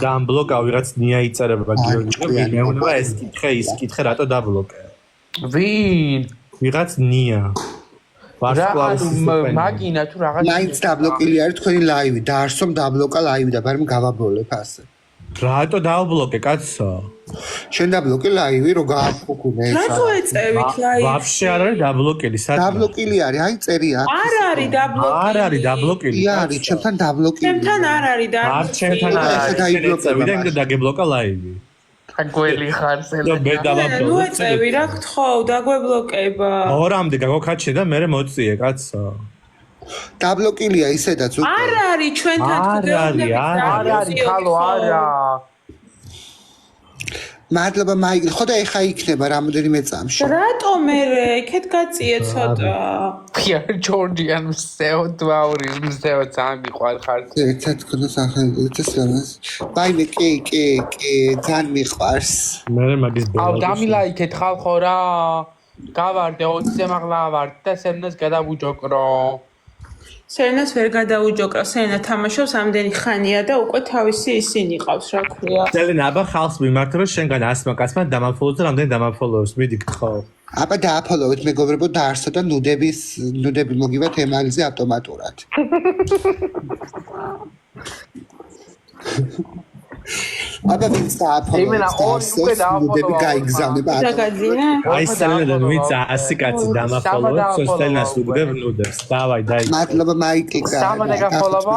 დამბლოკა ვიღაც ნია იწერება გიორგი მეუბნება ეს კითხე რატო დაბლოკე ვინ ვიღაც ნია მაგინა თუ რაღაც მაინც დაბლოკილი არის თქვენი ლაივი დაარსომ დაბლოკა ლაივი და ბარემ გავაბლოლებ ასე რატო დავბლოკე კაცო შენ დაბლოკე ლაივი რო გააფუქუნე რატო ეწევით ლაივი ვაფშე არ არის დაბლოკილი საერთოდ დაბლოკილი არის აი წერია არ არის დაბლოკილი არ არის დაბლოკილი არის ჩემთან დაბლოკილი ჩემთან არ არის და არ ჩემთან არ არის დაიბლოკები და იმდა დაგებლოკა ლაივი აგველი ხარ ნუ ეწევი რა გთხოვ დაგვებლოკება ორამდე გაგოქაჩე და მე მოწიე კაცო დაბლოკილია ისედაც უკვე არ არის ჩვენთან არ არის ხალო არა მადლობა მაიკლ ხო და ეხა იქნება რამოდენიმე წამში რატო მე იქეთ გაწიე ცოტა ხია ჯორჯიან მსეო დვაური მსეო ძამი ყარ ხარ ერთად ქონდა სახელმწიფოს რამას ბაიმე კი ძალიან მიყვარს მე მაგის აუ დამილაიქეთ ხალხო რა გავარდე 20-ზე მაღლა ვარ და სერნას გადავუჯოკრო სერნას ვერ გადაუჯოკრა სერნა თამაშობს ამდენი ხანია და უკვე თავისი ისინი ყავს რა ქვია ძალიან აბა ხალხს მიმართ რომ შენგან ასმა კაცმა დამაფოლოს და რამდენი დამაფოლოს მიდი გთხოვ აბა დააფოლოვეთ მეგობრებო დაარსო და ნუდები მოგივათ ემაილზე ავტომატურად აბა ვინც დააფოლოვებს ნუდები გაიგზავნება აი სელენიდან ვინც 100 კაცი დამაფოლოს სელენას უგდებ ნუდებს დავაი დაი მადლობა მაიკლ სამა დაგაფოლოვა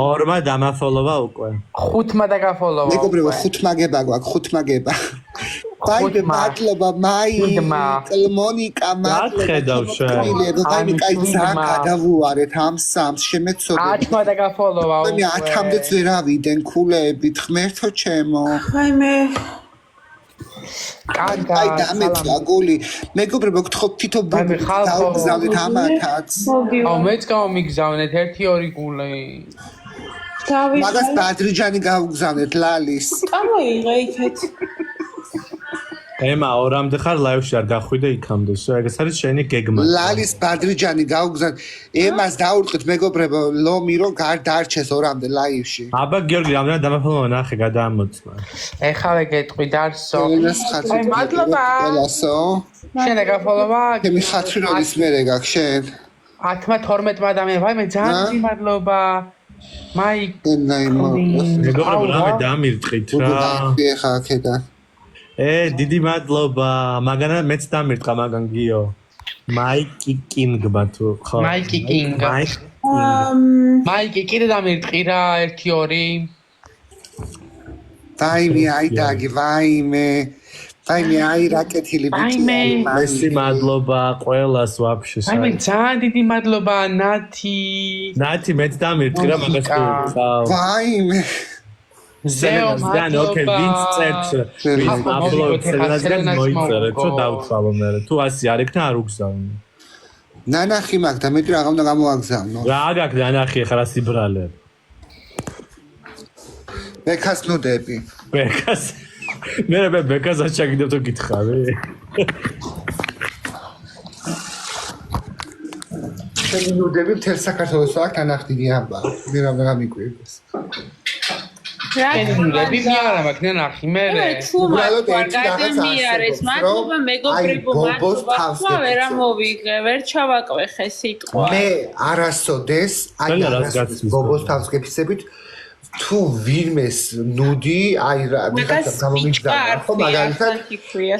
ორმა დამაფოლოვა უკვე ხუთმა დაგაფოლოვა მეგობრებო ხუთმაგება გვაქვს ხუთმაგება ბაი მადლობა მაიკლ მონიკა მადლობა აი კაი ძალიან გადავუარეთ ამ სამს შემეცოდე 10-მა დაგაფოლოვა მე 10-მდეც ვერ ავიდენ ქულებით ღმერთო ჩემო აი მე აი დამეწვა გული მეგობრებო გთხოვ თითო ბუბი დაუგზავნეთ ამათაც აუ მეც გამიგზავნეთ 1-2 გული მაგას ბადრიჯანი გაუგზავნეთ ლალის წამოიღე იქეთ ემა ორამდე ხარ ლაივში არ გახვიდე იქამდე ეგეც არის შენი გეგმა ლალის ბადრიჯანი გაუგზავნეთ ემას დაურყით მეგობრებო ლომი რომ გარდარჩეს ორამდე ლაივში აბა გიორგი რამდენი დამაფოლოვა ნახე გადაამოწმა ეხლა გეტყვი დარსო აი მადლობა ყველასო შენ დაგაფოლოვა ჩემი ხათრი როდის მერე გაქვს შენ 10-მა 12-მა ადამიანი ვაი მე ძალიან მადლობა მაიკლ მეგობრებო რამე დამირტყით რა ეხა აქედან დიდი მადლობა მაგანა მეც დამირტყა მაგან გიო მაიკი კინგმა თუ ხო მაიკი კინგ მაიკი კიდე დამირტყი რა 1-2 დაიმე აი დაგი ვაიმე აი რაკეთილი ბიჭი მესი მადლობა ყველას ვაფშე აი მე ძალიან დიდი მადლობა ნათი მეც დამირტყი რა მაგას ვაიმე ზეო მადლობა ვინც წერს აპლოდს მოიწერე თუ დავთვალო მე თუ ასე არ ეკნა არ უგზავნე ნანახი მაგ და მეტი რა უნდა გამოაგზავნო რა გაქვს ნანახი ახლა სიბრალე ბეკას ნუდები ბეკას მე ბეკას აჩაგიდებ თუ გითხარი შენი ნუდები მთელ საქართველოს აქვს თანახტილი ამბა მე რა გამიკვირდეს ნუდები მიარა მაგ ნახი მე უბრალოდ ერთი რაღაც არის მადლობა მეგობრებო მადლობა ვერ ამოვიღე ვერ ჩავაკვეხე სიტყვა მე არასოდეს აი ბობოს თავს გეფიცებით თუ ვინმეს ნუდი აი რა ვიღაცა გამომიგზავნა ხო მაგალითად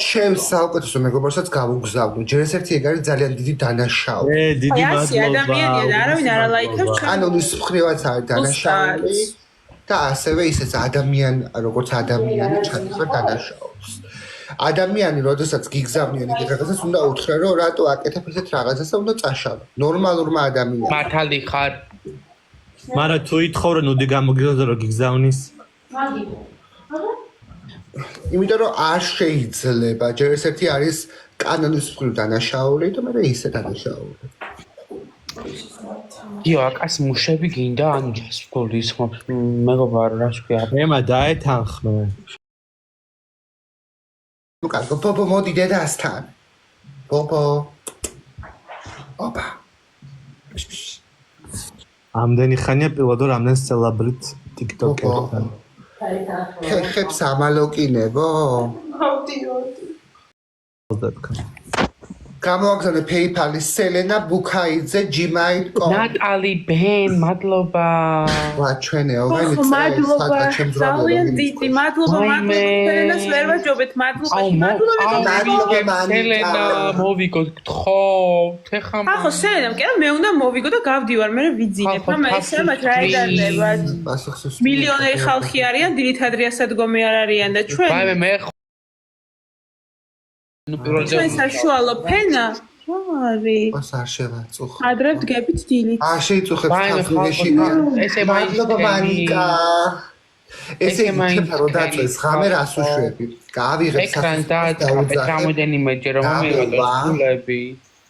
შენ საუკეთესო მეგობრსაც გავუგზავნო ჯერ ერთი ეგ არის ძალიან დიდი დანაშაული დიდი მადლობა ადამიანია და არავინ არ ალაიქებს კანონის მხრივაც არის დანაშაული და ასევე ისეც ადამიანი როგორც ადამიანი ჩადიხარ დანაშაულს ადამიანი როდესაც გიგზავნიან ეგ რაღაცას უნდა უთხრა რომ რატო აკეთებ ესეთ რაღაცას და უნდა წაშალო ნორმალურმა ადამიანმა მართალი ხარ მაგრამ თუ ითხოვ რომ ნუდი გამოგიძო რომ გიგზავნის იმიტომ რომ არ შეიძლება ჯერ ერთი არის კანონის მხრივ დანაშაული და მე ისე დანაშაული იო აკას მუშები გინდა ან ჯასკოლის მეგობარ რას ქვია ემა დაეთანხმე ნუ კარგო პოპო მოდი დედასთან პოპო ოპა ამდენი ხანია პირველად რომ ამდენ სელაბრით TikTok-ერთან. ფეხებს ამალოკინებო? გამოაგზავნე PayPal-ის სელენა ბუქაიძე gmail.com. ნატალი ბენ, მადლობა. ვა ჩვენეო, ვაიმე მადლობა. ძალიან დიდი მადლობა, სელენას ვერ ვაჯობეთ, მადლობა. სელენა, მოვიგოთ, გთხოვთ. ეხლა ახო სელენამ კი არა მე უნდა მოვიგო და გავდივარ, მე ვიძინებ, მაგრამ ესე მათ რა ედარდებათ. მილიონერი ხალხი არიან, ძირითადად რიასადგომი არ არიან და ჩვენ ვაიმე მე ნუ პირველ ჩვენ საშუალო ფენა რა არის? მას არ შევაწუხ. ადრე ვდგებით დილით. არ შეიწუხებ ხალხში. ესე მადლობა მანიკა. ესე იქნება რომ დაწეს ღამე რას უშვები. გავიღებ ეკრანს დააწყობეთ რამოდენიმეჯერ რომ მივიღოთ სულები.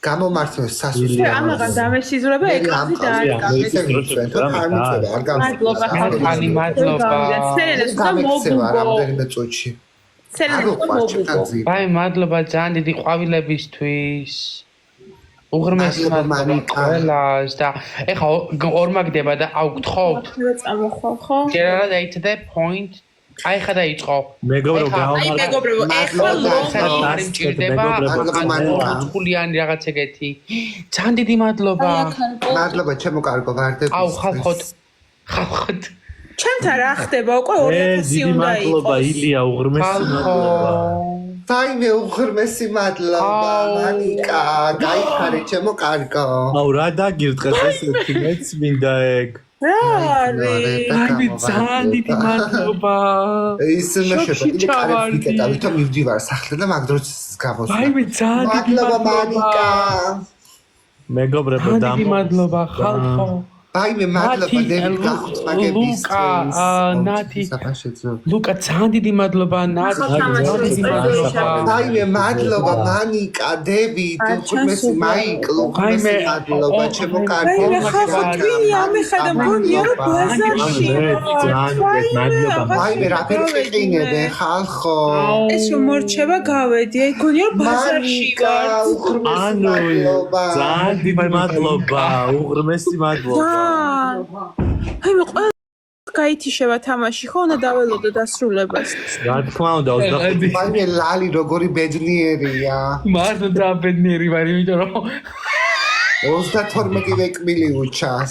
გამომართვეს სასუსტე. ამაღან დამესიზრება ეკრანზე დააწყობეთ. მადლობა ხალხი, მადლობა. სელენას და გამიქცევა მოგუგო. რამდენიმე წუთში. ვაი მადლობა ძალიან დიდი ყვავილებისთვის. უღრმესი მადლობა ყველას და ეხა ორმა გდება და აუგთხოვთ. წამოხვალ ხო? ჯერა დაიწყე point. აი ხა დაიწყო. მეგობრო აი მეგობრებო, ეხლა არ იმჭირდება ხულიანი რაღაც ეგეთი. ძალიან დიდი მადლობა. მადლობა ჩემო კარგო ვარდები. აუ ხალხოთ. ხალხოთ. ჩემთან რა ხდება უკვე 2000 უნდა იყოს. მადლობა ილია უღრმესი მადლობა. ვაიმე უღრმესი მადლობა მანიკა, გაიხარე ჩემო კარგო. აუ რა დაგირდყეს ესეთი მეც მინდა ეგ. რა არის? აი ძალიან დიდი მადლობა. ის მეშეპა კარგად ვიკეტა, ვითომ მივდივარ სახლზე და მაგ დროს გამოსვლა. აი ძალიან დიდი მადლობა. მეგობრებო დიდი მადლობა ხალხო. ვაიმე მადლობა დევიდ გახუცმაგების ნათი ლუკა ძალიან დიდი მადლობა ნათი ძალიან დიდი მადლობა ვაიმე მადლობა მანიკა დევიდ უღრმესი მაიკლ უღრმესი მადლობა ჩემო კარგო ხალხი ამეხადა მგონია რომ ბაზარში ვაიმე რა ფერყინებე ხალხო ეს რომ მორჩება გავედი აი მგონია რომ ბაზარში ვარ ანუ ძალიან დიდი მადლობა უღრმესი მადლობა აი მე ყველა გაითიშება თამაში ხო უნდა დაველოდო დასრულებას რა თქმა უნდა 25 ვაიმე ლალი როგორი ბედნიერია მარტო და ბედნიერი ვარ იმიტომ რომ 32 კვილი უჩას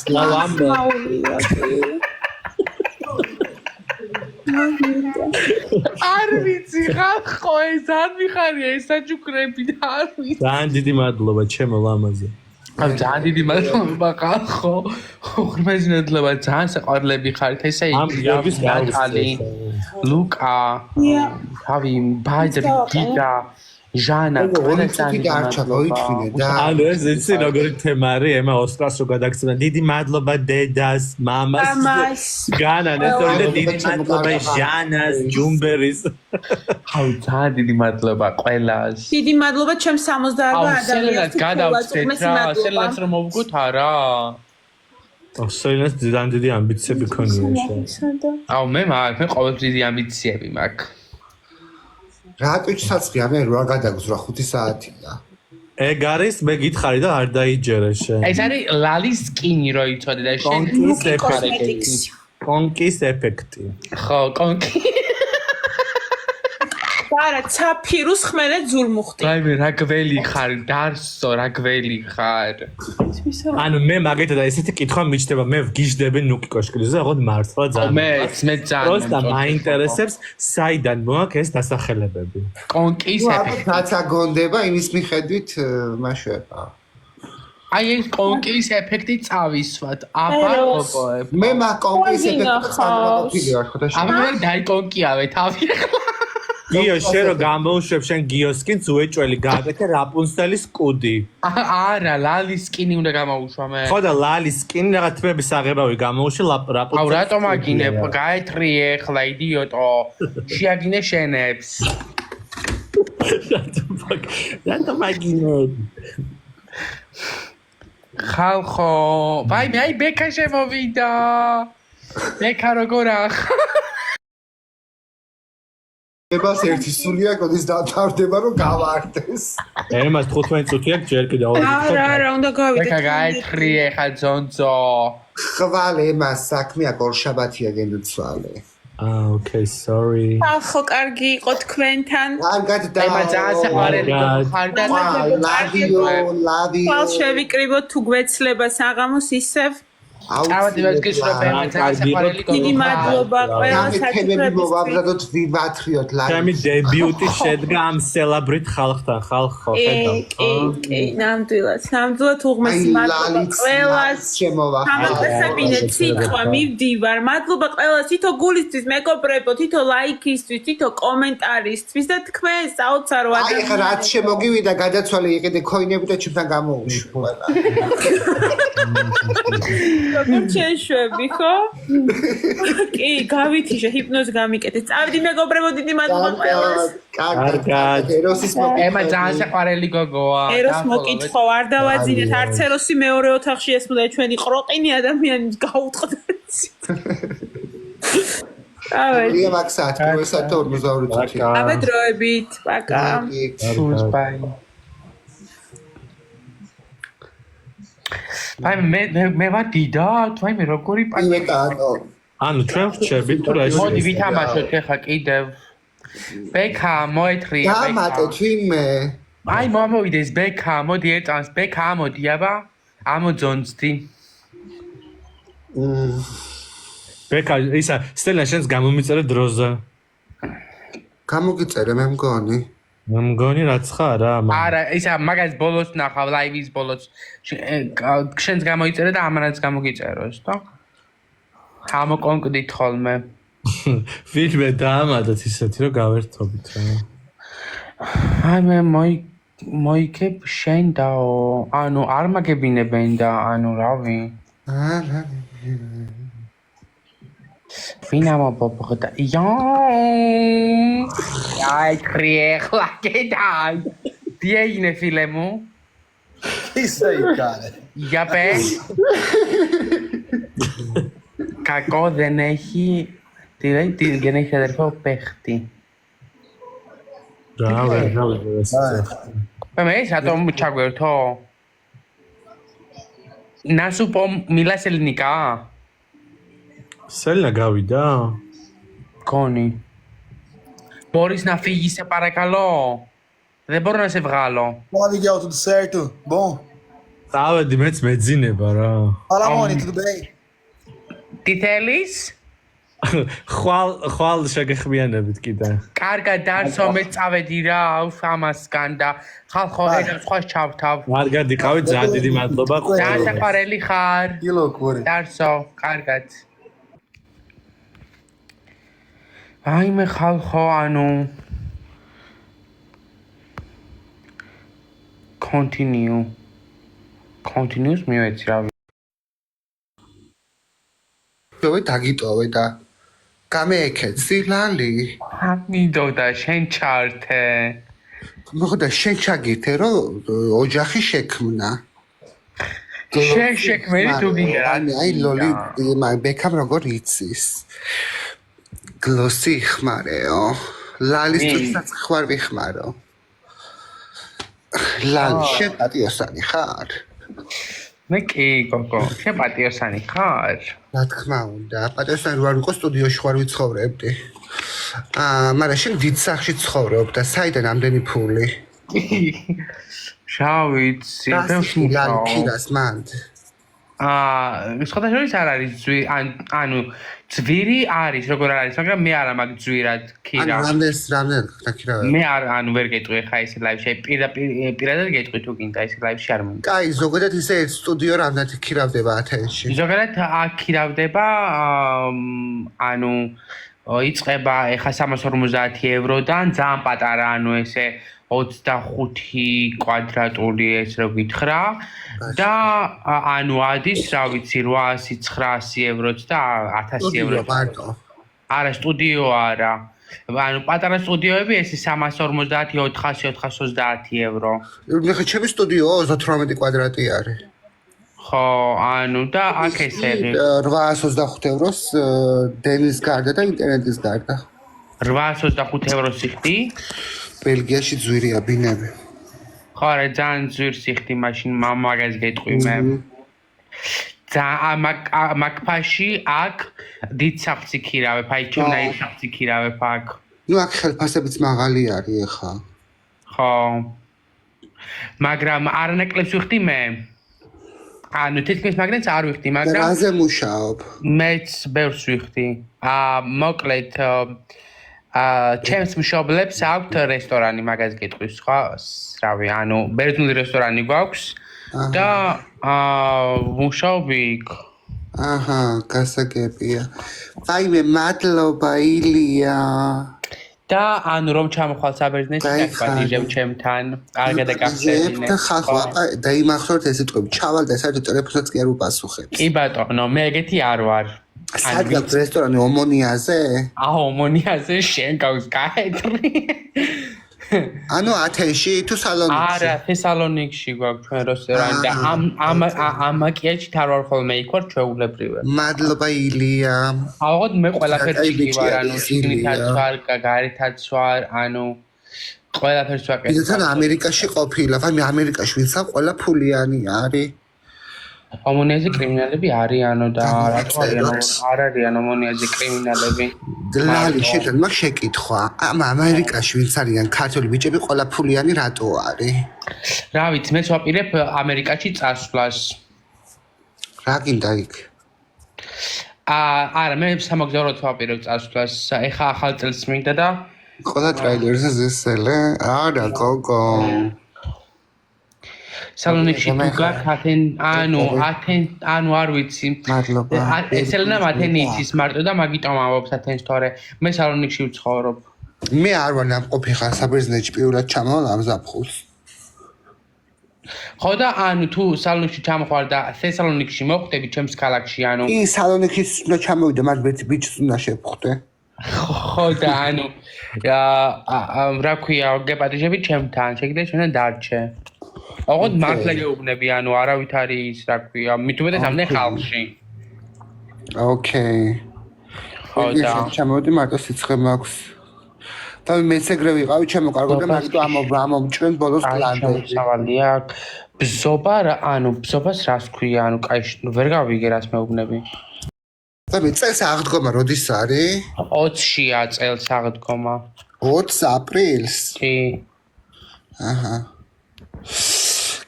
არ ვიცი ხალხო ეს არ მიხარია ეს საჩუქრები და არ ვიცი ძალიან დიდი მადლობა ჩემო ლამაზე ამ ძალიან დიდი მადლობა ხალხო უღრმესი მადლობა ძალიან საყვარლები ხართ ესე იგი ნატალი ლუკა თავი ბაძრი გიდა ჟანა ყველა ანუ ეს იცი როგორი თემა არის ემა ოსკარს რო გადაგცემა დიდი მადლობა დედას მამას განანესორი და დიდი მადლობა ჟანას ჯუმბერის აუ ძალიან დიდი მადლობა ყველას დიდი მადლობა ჩემ 68 ადამიანს გადავწეთ რა სელენას რომ მოვგოთ არა სელენას ძალიან დიდი ამბიციები ქონია აუ მე ყოველთვის დიდი ამბიციები მაქვს რა ტვიჩსაცღია მე რა გადაგზურა 5 საათია ეგ არის მე გითხარი და არ დაიჯერე შენ ეს არის ლალის სკინი რო იცოდე და შენ კონკის ეფექტი ხო კონკი არა ცაფირუს ხმელე ძურმუხტი რაიმე რა გველი ხარ დარსო რა გველი ხარ ანუ მე მაგეთა და ესეთი კითხვა მიჩნდება მე ვგიჟდები ნუკი კოშკილიზე აღოდ მართლა ძალიან მე ძალიან პროსტა მაინტერესებს საიდან მოაქვს ეს დასახელებები კონკის ეფექტი რაც აგონდება იმის მიხედვით მაშვება აი ეს კონკის ეფექტი წავისვათ აბა გოგოებ მე მაგ კონკის ეფექტს წარმოგვიდგინე ვარ ხო და აბა მე დაიკონკიავე თავი გიო შენ რო გამოუშვებ შენ გიოსკინს უეჭველი გააკეთე რაპუნცელის კუდი არა ლალის სკინი უნდა გამოუშვა მე ხო და ლალის სკინი რაღაც თმების აღებავი გამოუშვე რაპუნცელის აუ რატომ აგინებ გაეთრიე ხლა იდიოტო შეაგინე შენებს რატომ აგინებ ხალხო ვაი მე აი ბეკა შემოვიდა ბეკა როგორ ახ ებას ერთი სულია კოდის დათავდება რომ გავარდეს. ემას 15 წუთი აქვს ჯერ კიდევ არა უნდა გავიდე. ბეკა გაეთრიე ხა ძონძო. ხვალე მას საქმე აქ ორშაბათია გენდცვალე. Okay, sorry. ახო კარგი იყო თქვენთან. კარგად და ემა ძალიან საყვარელი ხარდა ლავი. ხვალ შევიკრიბოთ თუ გვეცლება საღამოს ისევ. ავადივას გიშრობ ემა ძალიან საყვარელი დიდი მადლობა ყველა თემები მოვაბრძადოთ ვიმათრიოთ ლავი. ჩემი დებიუტი შედგა ამ სელაბრით ხალხთან, ხალხო, ხედავ. კი, ნამდვილად უღმესი მადლობა ყველას. გამოგესაბინეთ სიტყვა, მივდივარ. მადლობა ყველას, თითო გულისთვის, მეგობრებო, თითო ლაიქისთვის, თითო კომენტარისთვის და თქვენ საოცარო აი ხა რაც შემოგივიდა გადაცვალე იყიდე ქოინები და ჩვენთან გამოუშვი. როგორ შეშვები, ხო? კი, გავითიშე, ჰიპნოზი გამიკეთე. წავდი მეგობრებო, დიდი მადლობა ყველას. კარგად. ეროსის ემა ძალიან საყვარელი გოგოა. ეროს მოკითხო, არ დავაძინეთ, არც ეროსი მეორე ოთახში ესმოდა ჩვენი ყროყინი ადამიანი გაუტყდეთ. ავე მაქსად, პროფესორ 42. აბა დროებით, პაკა. Bye. მე ვარ დიდა, თვაიმე როგორი ანუ ჩვენ ვчерბით თუ რა ის მოდი ვითამაშოთ ახლა კიდევ ბექა მოეთხრია ბექა დამატე თვიმე აი მომოვიდეს ბექა მოდი ერთანს ბექა ამოდი აბა ამოძონცდი ბექა ისა სტელა შენს გამომიწერე დროზე გამოგიწერე მე მგონი მე მგონი რაც ხარა არა ისა მაგას ბოლოს ნახავ ლაივის ბოლოს შენს გამოიწერე და ამანაც გამოგიწეროს და ამოკონკდით ხოლმე ვინმე დაამატეთ ისეთი რომ გავერთობით რა აი მე მოიქებ შენ დაო ანუ არ მაგებინებენ და ანუ რავი ვინ ამობობღდა აი კრიეხლა კედაი დიეინე ფილემუ Isso aí, cara. იაპე κακό δεν έχει δεν έχει αδερφό παίχτη Πάμε θα το τσαγκουερτώ Να σου πω μιλάς ελληνικά Σέλνα γάβιδα Κόνη Μπορείς να φύγεις σε παρακαλώ Δεν μπορώ να σε βγάλω Fala, Miguel, tudo certo? Bom? Tava მეც მეძინება რა Fala, Moni, tudo bem? Τι θέλεις? ხვალ შეგეხმიანებით კიდე კარგად დარსო მე წავედი რა ამასგან და ხალხო ერთ სხვას ჩავთავ კარგად იყავი ძალიან დიდი მადლობა ძალიან საყვარელი ხარ Que loucura. დარსო კარგად აი მე ხალხო ანუ continues მივეცი რა დავე დაგიტოვე და გამეექეცი ლალი მინდოდა შენ ჩართე მოხდა შენ ჩაგირთე რომ ოჯახი შექმნა შენ შექმნი თუ გინდა აი ლოლი ბექამ როგორ იცის გლოსი ხმარეო ლალისთვისაც ხوار ვიხმარო ლალი შენ პატიოსანი ხარ მე კი გოგო შენ პატიოსანი ხარ რა თქმა უნდა პატიოსანი რო არ ვიყო სტუდიოში ხوار ვიცხოვრებდი მაგრამ შენ დიდ სახლში ცხოვრობ და საიდან ამდენი ფული შავიცი და ლალი ქირას მანდ სხვადასხვა არ არის ანუ ძვირი არის როგორ არ არის მაგრამ მე არა მაგ ძვირად ქირა რამდენ ქირა მე არ ანუ ვერ გეტყვი ხა ეს ლაივში პირადად გეტყვი თუ გინდა ეს ლაივში არ მინდა კაი ზოგადად ისე სტუდიო რამდენად ქირავდება ათენში ზოგადად აქ ქირავდება ანუ იწყება ეხა 350 ევროდან ძალიან პატარა ანუ ესე 25 კვადრატული ეს რო გითხრა და ანუ ადის რა ვიცი 800-900 ევროც და 1000 ევრო არა სტუდიო არა ანუ პატარა სტუდიოები ესე 350-400-430 ევრო მე ხა ჩემი სტუდიო 18 კვადრატი არის ხო ანუ და აქ ესე 825 ევროს დენის გარდა და ინტერნეტის გარდა 825 ევროს სიხდი ბელგიაში ძვირია ბინები ხო რა ძალიან ძვირ სიხდი მაშინ მაგას გეტყვი მე მაგფაში აქ დიდ საფციქირავებ, აი ჩემნაირ საფციქირავებ აქ. ნუ აქ ხელფასებიც მაღალი არის ახლა. ხო. მაგრამ არანაკლებს ვიხდი მე. ანუ თითქმის მაგნეტს არ ვიხდი, მაგრამ რაზე მუშაობ? მეც ბევრს ვიხდი. მოკლედ ჩემს მშობლებს აქვთ რესტორანი მაგაზე გეტყვის, ხო? რავი, ანუ ბერძნული რესტორანი გვაქვს და მუშაობ იქ. აჰა, გასაგებია. ვაიმე, მადლობა ილია. და ანუ რომ ჩამოხვალ საბერძნეთში დაგპატიჟებ ჩემთან, არ გადაგახსენინე. და ხახვა დაიმახსოვრეთ ეს სიტყვები, ჩავალ და საერთოდ ტელეფონსაც კი არ უპასუხებს. კი ბატონო, მე ეგეთი არ ვარ. სად გაქვს რესტორანი ომონიაზე? ომონიაზე შენ გაქვს გაეტრი. ანუ ათენში თუ სალონიკში? არა, თესალონიკში გვაქვს ჩვენ რესტორანი და ამ მაკიაჟით არ ვარ ხოლმე იქ ვარ ჩვეულებრივად. მადლობა ილია. აღოდ მე ყველაფერში კი ვარ, ანუ შიგნითაც ვარ, გარეთაც ვარ, ანუ ყველაფერს ვაკეთებ. თან ამერიკაში ყოფილა, ვაიმე ამერიკაში ვინცა ყველა ფულიანი არის. ომონიაზე კრიმინალები არიანო და რატო არ არიან ომონიაზე კრიმინალები? ლალი შეთან მაგ შეკითხვა. ამ ამერიკაში ვინც არიან ქართული ბიჭები ყველა ფულიანი რატო არის? რა ვიცი, მეც ვაპირებ ამერიკაში წასვლას. რა გინდა იქ? არა, მე სამოგზაუროდ ვაპირებ წასვლას. ეხა ახალ წელს მინდა და ყველა ტრეილერზე ზესელე? არა, გოგო. სალონიკში თუ გაქვს ანუ არ ვიცი. მადლობა. ესელენა ათენი იცის მარტო და მაგიტომ ამბობს ათენს თორე მე სალონიკში ვცხოვრობ. მე არ ვარ ნამყოფი ხარ საბერძნეთში პირველად ჩამავალ ამ ზაფხულს. ხო და ანუ თუ სალონიკში ჩამოხვარ და თესალონიკში მოხვდები ჩემს ქალაქში ანუ კი სალონიკში უნდა ჩამოვიდე მაგ ბიჭს უნდა შევხვდე. ხო და ანუ რა ქვია გეპატიჟები ჩემთან შეგიძლია ჩვენთან დარჩე. ოღონდ მართლა გეუბნები ანუ არავით არის რა ქვია მით უმეტეს ამდენ ხალხში. ოკეი. ხო და ჩამოვიდი მარტო სიცხე მაქვს. და მეც ეგრე ვიყავი ჩემო და მაგიტო ამომჭრენ ბოლოს გლანდები. სავალია ბზობა ანუ ბზობას რას ქვია ანუ კაი ვერ გავიგე რას მეუბნები. და მე წელს აღდგომა როდის არის? 20-ია წელს აღდგომა. 20 აპრილს? კი. აჰა.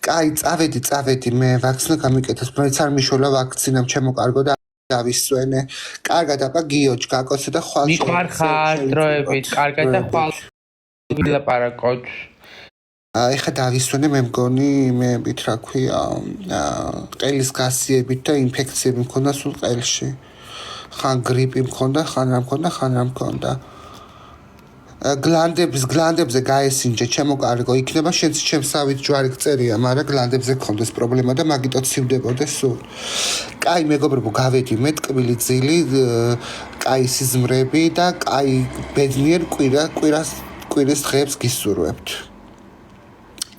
კაი, წავედი მე ვაქცინა გამიკეთოს, მეც არ მიშოლა ვაქცინამ ჩემო კარგო და დავისვენე. კარგად აბა გიოჯ გაკოცე და ხვალ მიყარხარ დროებით, კარგად და ხვალ ვილაპარაკოთ. ეხა დავისვენე მე მგონი იმებით რა ქვია, ყელის გასიებით და ინფექციები მქონდა სულ ყელში. ხან გრიპი მქონდა, ხან რა მქონდა. გლანდებზე გაესინჯე ჩემო კარგო, იქნება შენც ჩემსავით ჯვარი გწერია, მაგრამ გლანდებზე გქონდეს პრობლემა და მაგიტო ცივდებოდეს სულ. კაი მეგობრებო, გავედი მე ტკბილი ძილი, კაი სიზმრები და კაი ბედნიერ კვირას დღეებს გისურვებთ.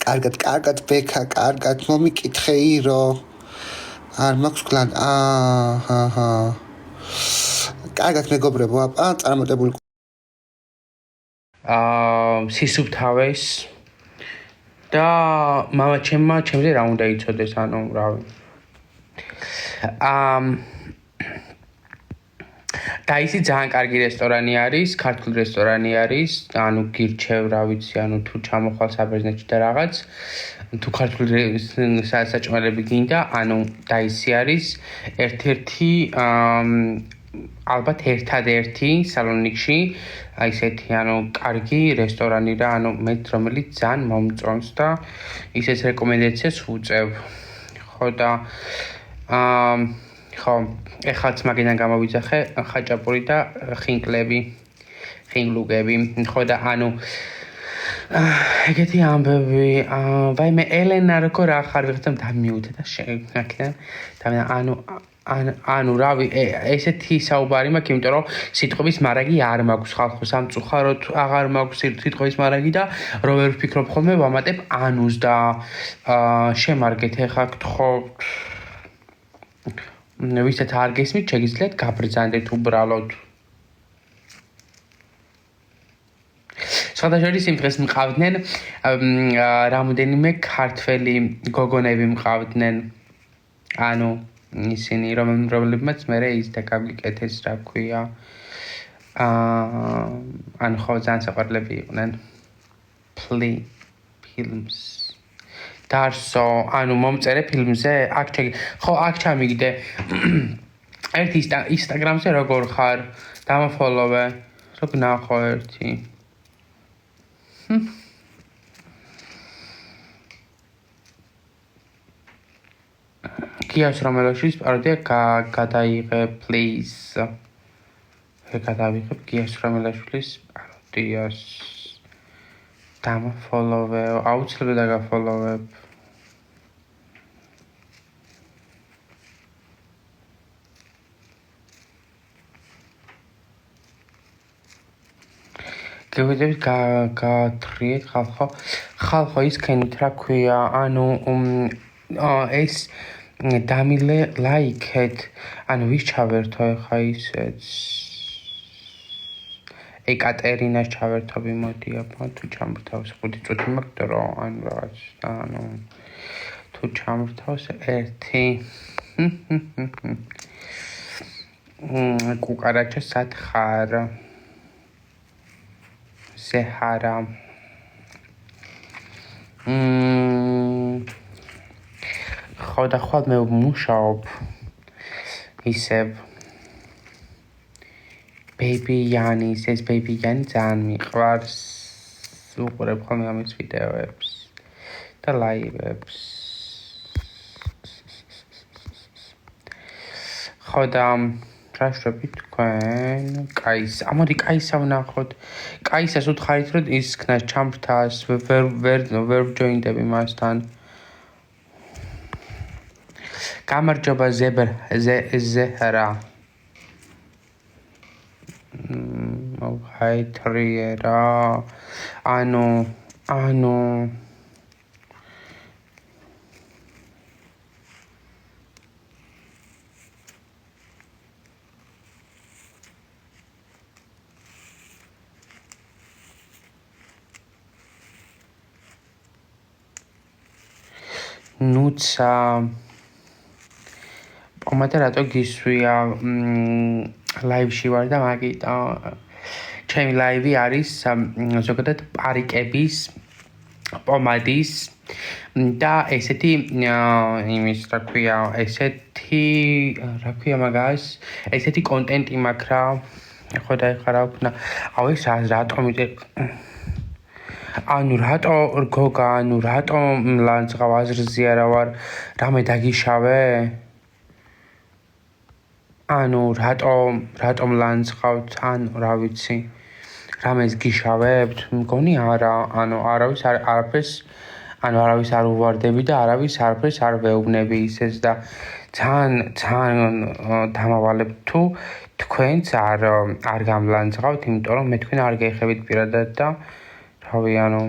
კარგად ბექა, კარგად მომიკითხე ირო. არ მაქვს გლანდ. აჰა. კარგად მეგობრებო, აპა წარმატებული სისუფთავეს და მამა ჩემზე რა უნდა იცოდეს ანუ რავი და ისი ძალიან კარგი რესტორანი არის, ქართული რესტორანი არის, ანუ გირჩევ რა ვიცი, ანუ თუ ჩამოხვალ საბერძნეთში და რაღაც თუ ქართული საჭმელები გინდა, ანუ და ისი არის ერთ-ერთი ალბათ ერთადერთი სალონიკში აი ესეთი ანუ კარგი რესტორანი რა ანუ მე რომელიც ძალიან მომწონს და ისეთ რეკომენდაციას ვუწევ. ხო და ხო ეხლაც მაგიდან გამოვიძახე ხაჭაპური და ხინგლუგები. ხო და ანუ ეგეთი ამბები ვაიმე ელენა როგორ ახარ ვიღწევ დამიუდე და აქედან ანუ რავი ესეთი საუბარი მაქვს იმიტომ რომ სიტყვის მარაგი არ მაქვს ხალხო სამწუხაროდ აღარ მაქვს სიტყვის მარაგი და რო ვერ ვფიქრობ ხოლმე ვამატებ ანუს და შემარგეთ ეხა გთხოვთ ვისაც არ გესმით შეგიძლიათ გაბრძანდეთ უბრალოდ სხვადასხვა იმ დღეს მყავდნენ რამოდენიმე ქართველი გოგონები მყავდნენ ანუ ისინი რომლებმაც მე ის დაგავიკეთეს რა ქვია ან ხო ძალიან საყვარლები იყვნენ ფილმს დარსო ანუ მომწერე ფილმზე აქ აქ ჩამიგდე ერთი ინსტაგრამზე როგორ ხარ დამაფოლოვე რო გნახო ერთი გიას რომელშიც პაროდია გადაიღე please გადავიღებ გიას რომელაშვილის პაროდიას დამაფოლოვე აუცილებლად დაგაფოლოვებ გევიდებით გათრიეთ ხალხო ისქენით რა ქვია ანუ ეს დამილე ლაიქეთ ანუ ვის ჩავერთო ეხა ისეც ეკატერინას ჩავერთობი მოდი აბა თუ ჩამრთავს 5 წუთი მაგდა რომ ანუ რაღაც ანუ თუ ჩამრთავს ერთი კუკარაჩა სათხარ ზეჰარა ხოდა ხვალ მე მუშაობ ისევ Baby Yanni says Baby Yanni ძალიან მიყვარს უყურებ ხოლმე ამის ვიდეოებს და ლაივებს ხოდა რა შევით თქვენ კაის ამოდი კაისა ვნახოთ კაისას უთხარით რომ ის ქნას ჩამრთას ვერ ჯოინდები მასთან გამარჯობა ზეჰრა აი ტრიერა ანუ ნუცა პომადა რატო გისვია ლაივში ვარ და მაგიტო ჩემი ლაივი არის ზოგადად პარიკების პომადის და ესეთი იმის რა ქვია ესეთი რა ქვია მაგას ესეთი კონტენტი მაქვს რა ხო და ეხლა რა ვქნა აუ ეს რატომ ანუ რატო გოგა ანუ რატო ლანძღავ აზრზია რა ვარ რამე დაგიშავე ანუ რატომ ლანძღავთ ანუ რა ვიცი რამეს გიშავებთ მგონი არა ანუ არაფერს ანუ არავის არ უვარდები და არავის არაფერს არ ვეუბნები ისეს და ძალიან დამავალებ თუ თქვენც არ გამლანძღავთ იმიტომ რომ მე თქვენ არ გეხებით პირადად და რავი ანუ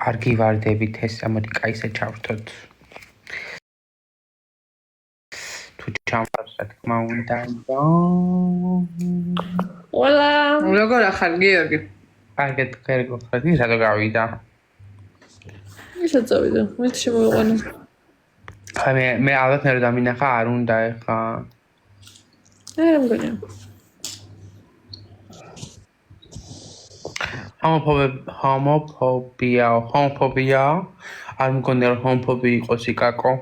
არ გივარდებით ეს ამოდი კაისა ჩავრთოთ თუ ჩამფარს რა თქმა უნდა Hola. როგორ ახარ გიორგი? კარგად გერგო ხარ ის რატო გავიდა? ისე წავიდა. მე შემოვიყვანა. ხა მე ალბათ მე რომ დამინახა არ უნდა ეხა. რა მგონია? ჰომოფობია არ მგონია რომ ჰომოფობი იყოს იკაკო.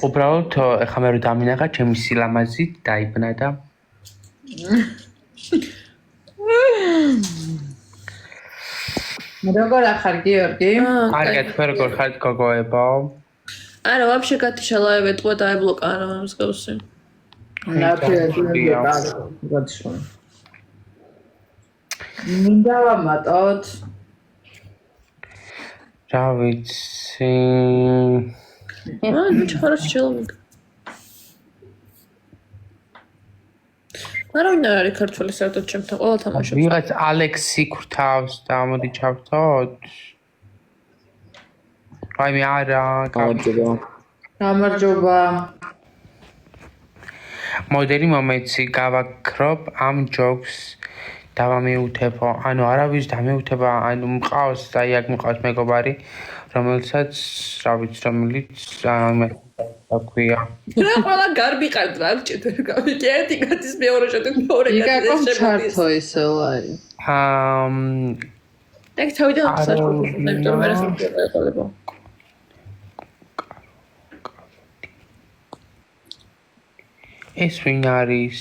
უბრალოდ ეხა მე რომ დამინახა ჩემი სილამაზით დაიბნა და როგორ ახარ გიორგი? კარგად როგორ ხარ გოგოებო? არა, вообще გათიშალაე ვეთყვა და აიბლოკა არა მსგავსი. მინდა ვამატოთ. რა ვიცი. ну хорошо человек. არა უნდა არის ქართველი საერთოდ ჩემთან ყველა თამაშობს. ვიღაც ალექსი ქრთავს და მოდი ჩავთოთ. აი მე არა გამარჯობა. მოდერი მომეცი გავაქრობ ამ ჯოკს დავამიუთებო. ანუ არავის დამიუთება, ანუ მყავს, აი აქ მყავს მეგობარი, რომელსაც რა ვიცი რომელიც მე აქვია რა ყველა გარბი ყავთ რა გჭირდა გავიგე ერთი კაცის მეორე შედი მეორე კაცის ჩართო ისე ლაი ეგ თავიდან აღსაჩუქრებს მეტყვი მე რა ეყოლებო ეს ვინ არის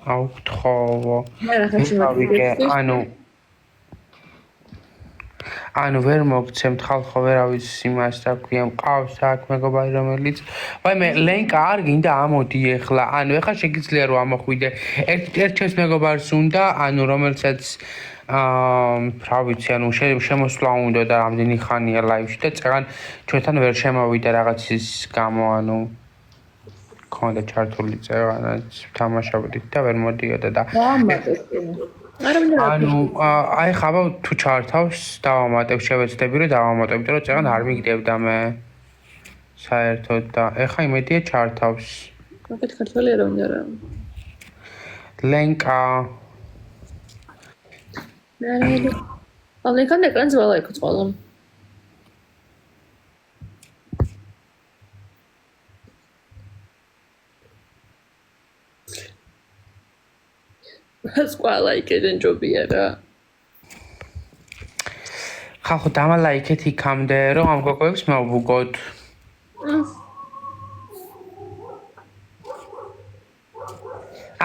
აუთხოვო ვიგე ანუ ვერ მოგცემთ ხალხო ვერავის იმას რა ქვია მყავს აქ მეგობარი რომელიც ვაიმე ლენკა არ გინდა ამოდი ეხლა ანუ ეხლა შეგიძლია რომ ამოხვიდე ერთ ჩემს მეგობარს უნდა ანუ რომელსაც რა ვიცი ანუ შემოსვლა უნდა და რამდენი ხანია ლაივში და წეგან ჩვენთან ვერ შემოვიდა რაღაცის გამო ანუ ქონდა ჩართული წეგანაც თამაშობდით და ვერ მოდიოდა და ანუ აი ხაბა თუ ჩართავს დავამატებ შევეცდები რომ დავამატებ იმიტომ რომ წეგან არ მიგდებდა მე საერთოდ და ეხა იმედია ჩართავს მაგეთ ქართველია რომ უნდა რა ლენკა ალეკან ეკრანს ვალაიქოთ ყველა ეს ყველა იქიდან ჯობია რა ხალხო დამალაიქეთ იქამდე რომ ამ გოგოებს მოვუგოთ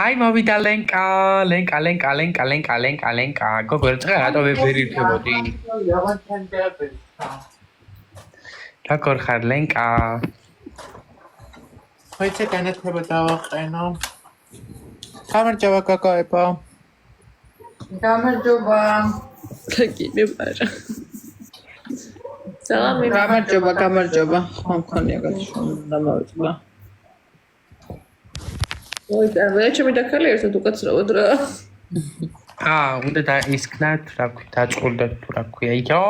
აი მოვიდა ლენკა გოგო რა რატო ვერიფებოდი რა გორხარ ლენკა ხოიცე განათლება დავაყენო გამარჯობა გოგოებო გამარჯობა გიგე ბარა სალამი გამარჯობა ხო მქონია გაჩვენა დამავიწყდა ой და მე ჩემი დაქალი ერთად უკაცრავად რა უნდა დაისკნათ რა ქვია დაწყურდა თუ რა ქვია იო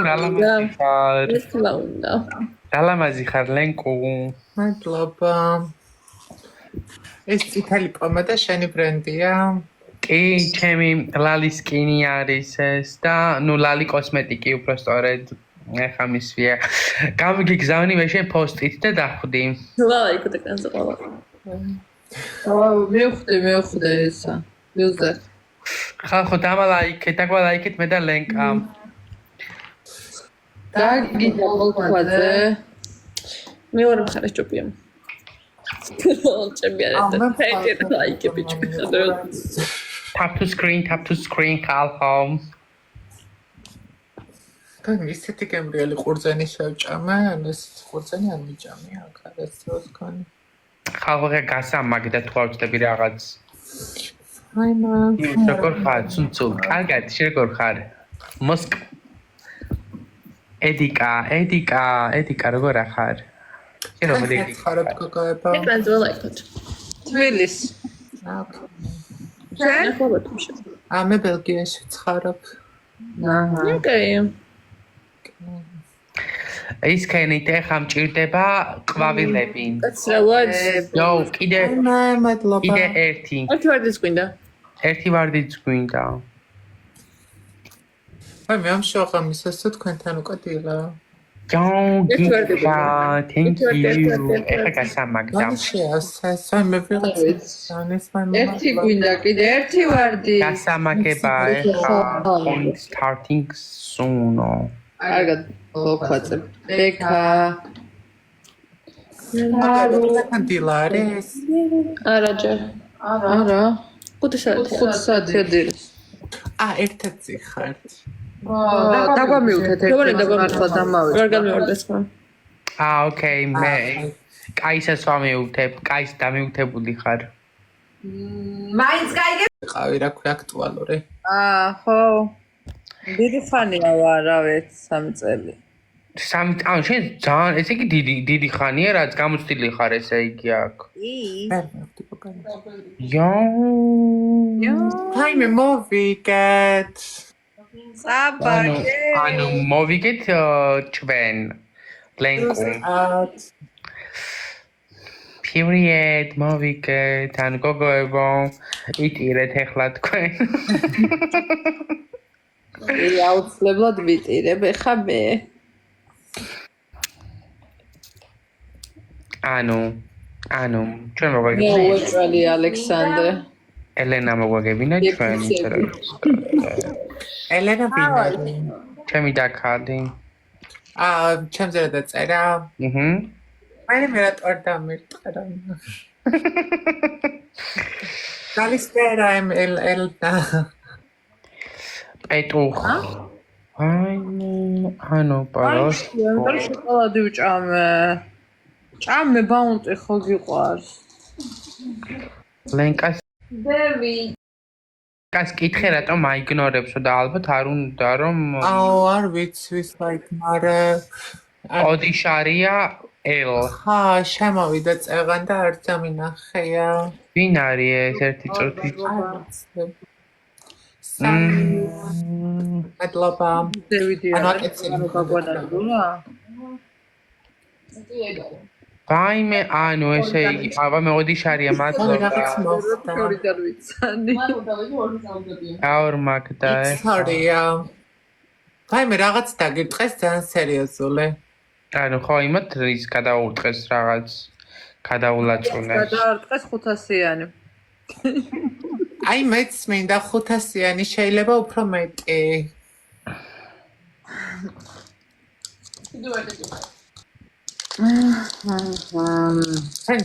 რა ლამაზი ხარ ეს კლაუნდა რა ლამაზი ხარ ლენკო მადლობა ეს წითელი პომადა შენი ბრენდია? კი, ჩემი ლალის სკინი არის ეს და ნუ ლალი კოსმეტიკი უბრალოდ ეხა მისვია. გამიგიგზავნი მე შენ პოსტით და დახვდი. ლალა იქ ეკრანზე ყავა. მივხვდი ესა. მივზარ. ხალხო დამალაიქეთ, დაგვალაიქეთ მე და ლენკა. დაგიგო მოყვაზე. მეორე მხარეს ჭოპია. Tap to screen, call home. Can you sit again really ყურძენი შევჭამე? ანუ ეს ყურძენი არ მიჭამე აქ არის დროს კონი. ხალხო გასამაგდა თუ არ ვწდები რაღაც. აი მან. როგორ ხარ? ცუნცულ. კარგად, შეგორ ხარ? მოსკ. ედიკა, როგორ ხარ? შენ რომ ხარობ გოგოებო? ეკრანზე ველაიქოთ. თბილის. შენ? მე ბელგიაში ვცხოვრობ. აჰა. ოკეი. ის ქენით ეხა მჭირდება ყვავილები. კაცრავად. ნო, კიდე მადლობა. კიდე ერთი. ერთი ვარდიც გვინდა. ერთი ვარდიც გვინდა. აი მე ამ შოღამისას თუ თქვენთან უკვე დილა. Thank you. ეხა გასამაგდა. მე ვიღაც ერთი გვინდა კიდე ერთი ვარდი. გასამაგება ეხა starting soon. კარგად მოხვაწებ. ეკა. დილა არის? არაჯერ. არა. 5 საათი დილის. ერთად ზიხართ. დაგვამივთეთ ერთი მართლა დამავიწყდა. ვერ გამივარდეს ხო? ოკეი, მე კაისას ვამივთებ, კაის დამივთებული ხარ. მაინც კაიგე? ყავი რა ქვია აქტუალური. ხო. დიდი ხანია ვარავეთ 3 წელი. ანუ შენ ძალიან ესე იგი დიდი ხანია რაც გამოცდილი ხარ ესე იგი აქ. აი მე მოვიგეთ. ანუ მოვიგეთ ჩვენ ლენკო. Period მოვიგეთ ანუ გოგოებო იტირეთ ეხლა თქვენ. აუცილებლად ვიტირებ ეხა მე. ანუ ჩვენ მე მოგვაგებინა უეჭველი ალექსანდრე. ელენა მოგვაგებინა ჩვენ ელენა ბინარი. ჩემი დაკადი. ჩემზე რა დაწერა? მე რატომ დამირტყა? Καλησπέρα, Ελένα. პეტუხ. ანუ პაროს. მე შოკოლადი ვჭამე. ჭამე ბაუნტი ხო გიყვარს. ლენკას დევი. კას კითხე რატომ აიგნორებსო და ალბათ არ უნდა რომ არ ვიცი ვის აიგნორე. ოდიშარია ელ. ხა, შემოვიდა წეღან და არ წამინახეა. ვინ არის ეს ერთი წუთი? მადლობა. დევიდი ანუ აკეთე გაგვანადგურა? ვაიმე, ანუ ესე იგი, აბა მე ოდიშარია მადლობა. ორიდან ვიცანი. აურ მაგდა ეს. სორია. ვაიმე, რაღაც დაგირტყეს ძალიან სერიოზული. ანუ ხო იმათ რის გადაურტყეს რაღაც გადაულაწუნეს. გადაარტყეს 500-იანი. აი მეც მინდა 500-იანი შეიძლება უფრო მეტი.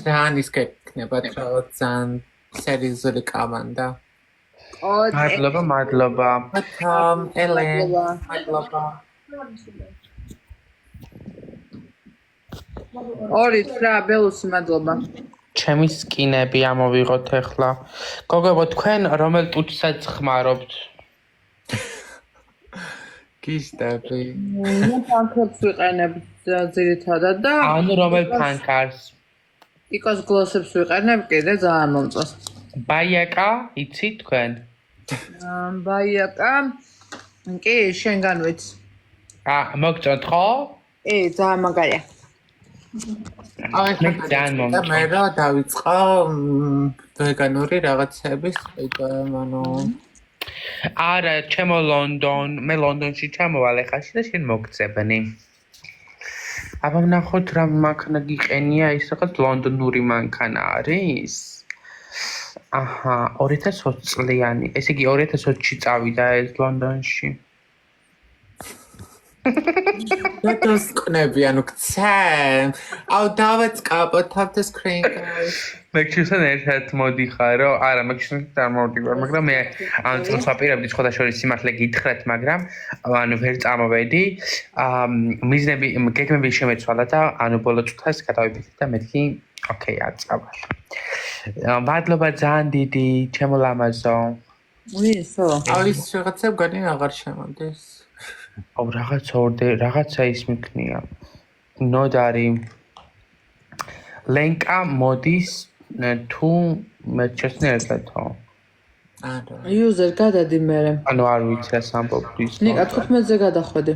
ძალიან ის გექნება რაღაც ძალიან სერიოზული კამანდა. მადლობა. ელენა, მადლობა. ორი რა ბელუსი მადლობა. ჩემი სკინები ამოვიღოთ ახლა. გოგებო თქვენ რომელ ტუჩსაც ხმარობთ? გისტები. მე ფანქებს ვიყენებ ძირითადად და ანუ რომელ ფანკარს? იკოს გლოსებს ვიყენებ კიდე ძალიან მომწონს. ბაიაკა იცით თქვენ? ბაიაკა კი შენგან ვიცი. მოგწონთ ხო? ძალიან მაგარია. მე რა დავიწყო ვეგანური რაღაცების ანუ არა ჩემო მე ლონდონში ჩამოვალ ეხაში და შენ მოგწებნი აბა ვნახოთ რა მანქანა გიყენია ის რაღაც ლონდონური მანქანა არის აჰა 2020 წლიანი ესე იგი 2020-ში წავიდა ეს ლონდონში დადასკვნები ანუ ქცე აუ დავაწყაპოთ თავთა screen guys მეკჩუსთან ერთად მოდიხარო არა მეკჩუსთან არ მოვდივარ მაგრამ მე ამ წელს ვაპირებდი სხვა შორის სიმართლე გითხრათ მაგრამ ანუ ვერ წამოვედი მიზნები გეგმები შემეცვალა და ანუ ბოლო წუთას გადავიფიქრე და მეთქი ოკეი არ წავალ მადლობა ძალიან დიდი ჩემო ლამაზო ვისო აუ ის რაღაცა განი აღარ შემოდის აუ რაღაცა ის მიქნია ნოდარი ლენკა მოდის თუ მეჩესნე ერთათო არა იუზერ გადადი მე ანუ არ ვიცი რა სამბობდის ნიკა 15-ზე გადახვედი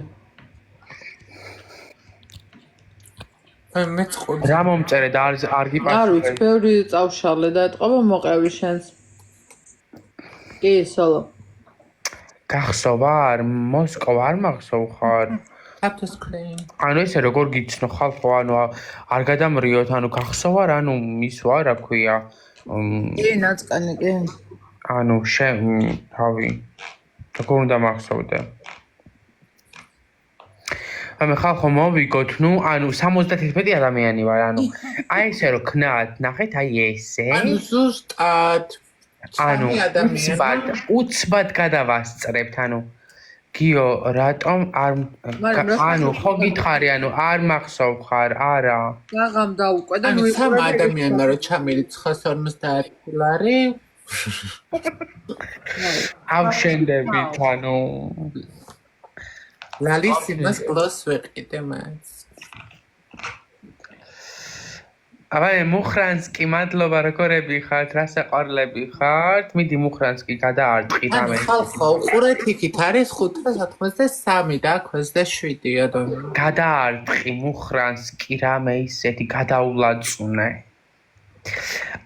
მე წყვი რა მომწერე და არ გიპასუხე არ ვიცი ბევრი წავშალე და ეთყობა მოყევი შენს კი სოლო გახსოვარ მოსკოვა არ მახსოვ ხარ თავთა screen ანუ ესე როგორ გიცნო ხალხო ანუ არ გადამრიოთ ანუ გახსოვარ ანუ მისვა რა ქვია კი ნაწყანი კი ანუ თავი როგორ უნდა მახსოვდე ამე ხალხო მოვიგოთ ნუ ანუ 71 ადამიანი ვარ ანუ აი ესე რო ქნათ ნახეთ აი ესე ანუ ზუსტად ანუ უცბად გადავასწრებთ ანუ გიო რატომ არ ანუ ხო გითხარი ანუ არ მახსოვ ხარ არა გაღამ დაუკვე და ნუ სამ ადამიანმა რო ჩამილიც 950 დოლარი ავშენდებით ანუ ლალისიმას გლოს ვიყიდე მას აბა მუხრანსკი მადლობა როგორები ხართ რა საყვარლები ხართ მიდი მუხრანსკი გადაარტყი და მე ხალხო უყურეთ იქით არის 593 და 27 ადამიანი გადაარტყი მუხრანსკი რამე ისეთი გადაულაწუნე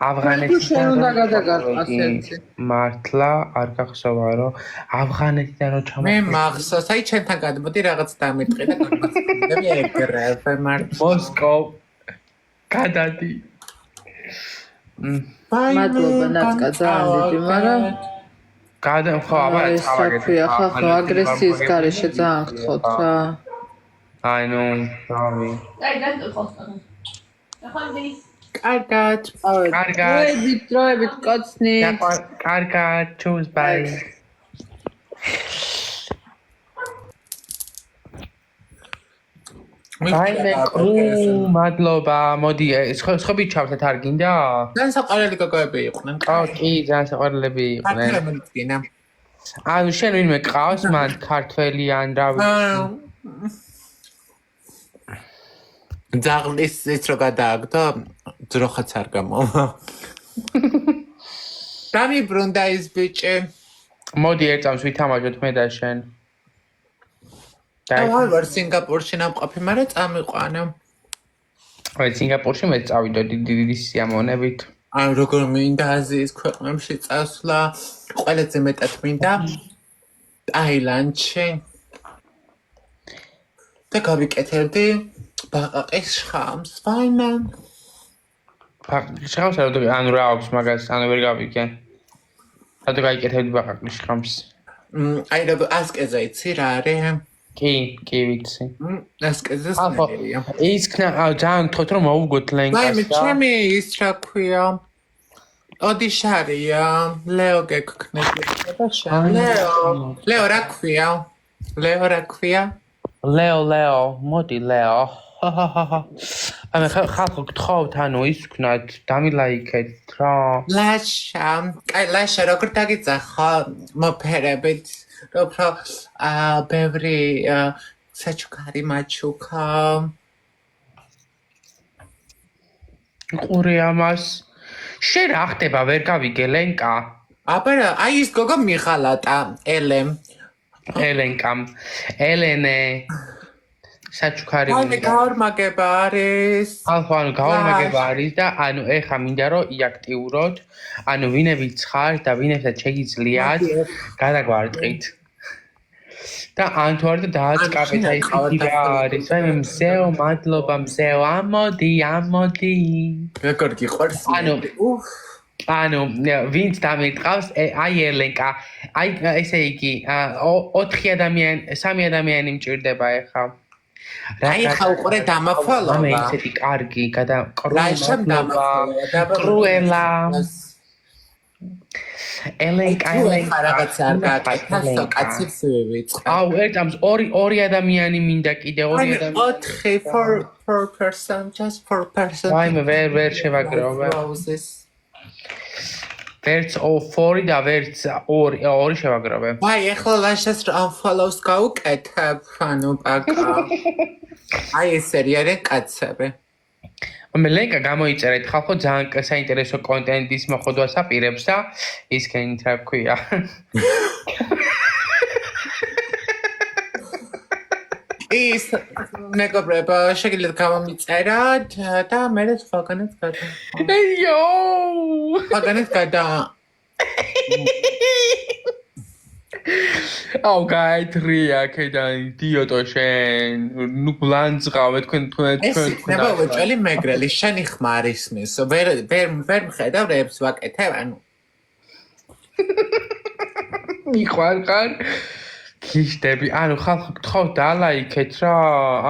ავღანეთიდან უნდა გადაგარყას ერთი. მართლა არ გახსოვა რომ ავღანეთიდან რო მე მახსოვს, აი ჩემთან გადმოდი რაღაც დამიტყი და გამახსოვდები ეგრევე მართლა. მოსკოვ გადადი. მადლობა ნაცკა ძალიან დიდი, მაგრამ ხო, აბა საქმეა ხალხო აგრესიის გარეშე ძალიან გთხოვთ რა. აი ნუ, რავი. კარგად. კარგად. დროებით კოცნი. კარგად, ჩუს, ბაი. აი მე მადლობა, მოდი, ხები ჩავთეთ არ გინდა? ძალიან საყვარელი გოგოები იყვნენ. კი, ძალიან საყვარელები იყვნენ. ქართველებია. ანუ შენ ვინმე ყავს მან ქართველი ან რა ძაღლის ის რო გადააგდო, ძროხაც არ გამოვა. დამიბრუნდა ის ბიჭი. მოდი ერთ წამს ვითამაშოთ მე და შენ. აი ვარ სინგაპურში ნამყოფი, მაგრამ წამიყვანე. აი სინგაპურში მე წავიდოდი დიდი სიამოვნებით. აი როგორ მინდა აზიის ქვეყნებში წასვლა, ყველაზე მეტად მინდა ტაილანდში. და გავიკეთებდი ბაყაყის შხამს, ვაიმან. ბაყაყის შხამს ანუ რა აქვს მაგას, ანუ ვერ გავიგე. რატო გაიკეთებდი ბაყაყის შხამს? აი რა ასკეზა იცი რა არის? კი ვიცი. ასკეზა სნერია. ის ძალიან თქოთ რომ მოუგოთ ლენკას. ვაიმე ჩემი ის რა ქვია? ოდიშარია, ლეო გეკქნები და შენ. ლეო რა ქვია? ლეო, მოდი ლეო. ამე ხალხო გთხოვთ ანუ ის ვქნათ, დამილაიქეთ რა. ლაშა, კაი ლაშა როგორ დაგიძახო მოფერებით. უფრო ბევრი საჩუქარი მაჩუქა. ყურე ამას. შენ რა ხდება ვერ გავიგე ლენკა? აბა აი ის გოგო მიხალატა ელენე საჩუქარი უნდა გაორმაგება არის. ანუ გაორმაგება არის და ანუ ეხა მინდა რომ იაქტიუროთ, ანუ ვინებიც ხარ და ვინებსაც შეგიძლიათ გადაგვარტყით. და ან თუ არ დააწყაბეთ აი ის რა არის, აი მზეო მადლობა მზეო ამოდი. როგორ გიყვარს? ანუ ვინც დამიტყავს აი ელენკა, აი ესე იგი 3 ადამიანი მჭირდება ეხა. აი ხა უყურე დამახვალობა. ამე ისეთი კარგი კრუელა. ელენკა რაღაც არ გააკეთა, კაცებს ვიწყე. აუ ერთ ამს ორი ადამიანი მინდა კიდე 2 ადამიანი. 4 person, just 4 person. ვაიმე ვერ შევაგროვე. ვერც 4 და ვერც 2 შევაგროვე. ვაი, ეხლა ლაშას unfollows გაუკეთებ, ანუ პაკა. აი ეს არიან კაცები. მე ლენკა გამოიწერეთ ხალხო ძალიან საინტერესო კონტენტის მოხდას აპირებს და ისქენით რა ქვია. ის მეგობრებო, შეგიძლიათ გამომიწეროთ და მე სხვაგანაც გადა. სხვაგანაც გადა. აუ გაეთრია ქედან იდიოტო შენ. ნუ გლანძღავე თქვენ. ეს იქნება უეჭველი მეგრელი, შენი ხმა არ ისმის. ვერ მხედავ რეებს ვაკეთებ, ანუ. მიყვარხარ. ქიშტები, ანუ ხალხო გთხოვთ დალაიქეთ რა.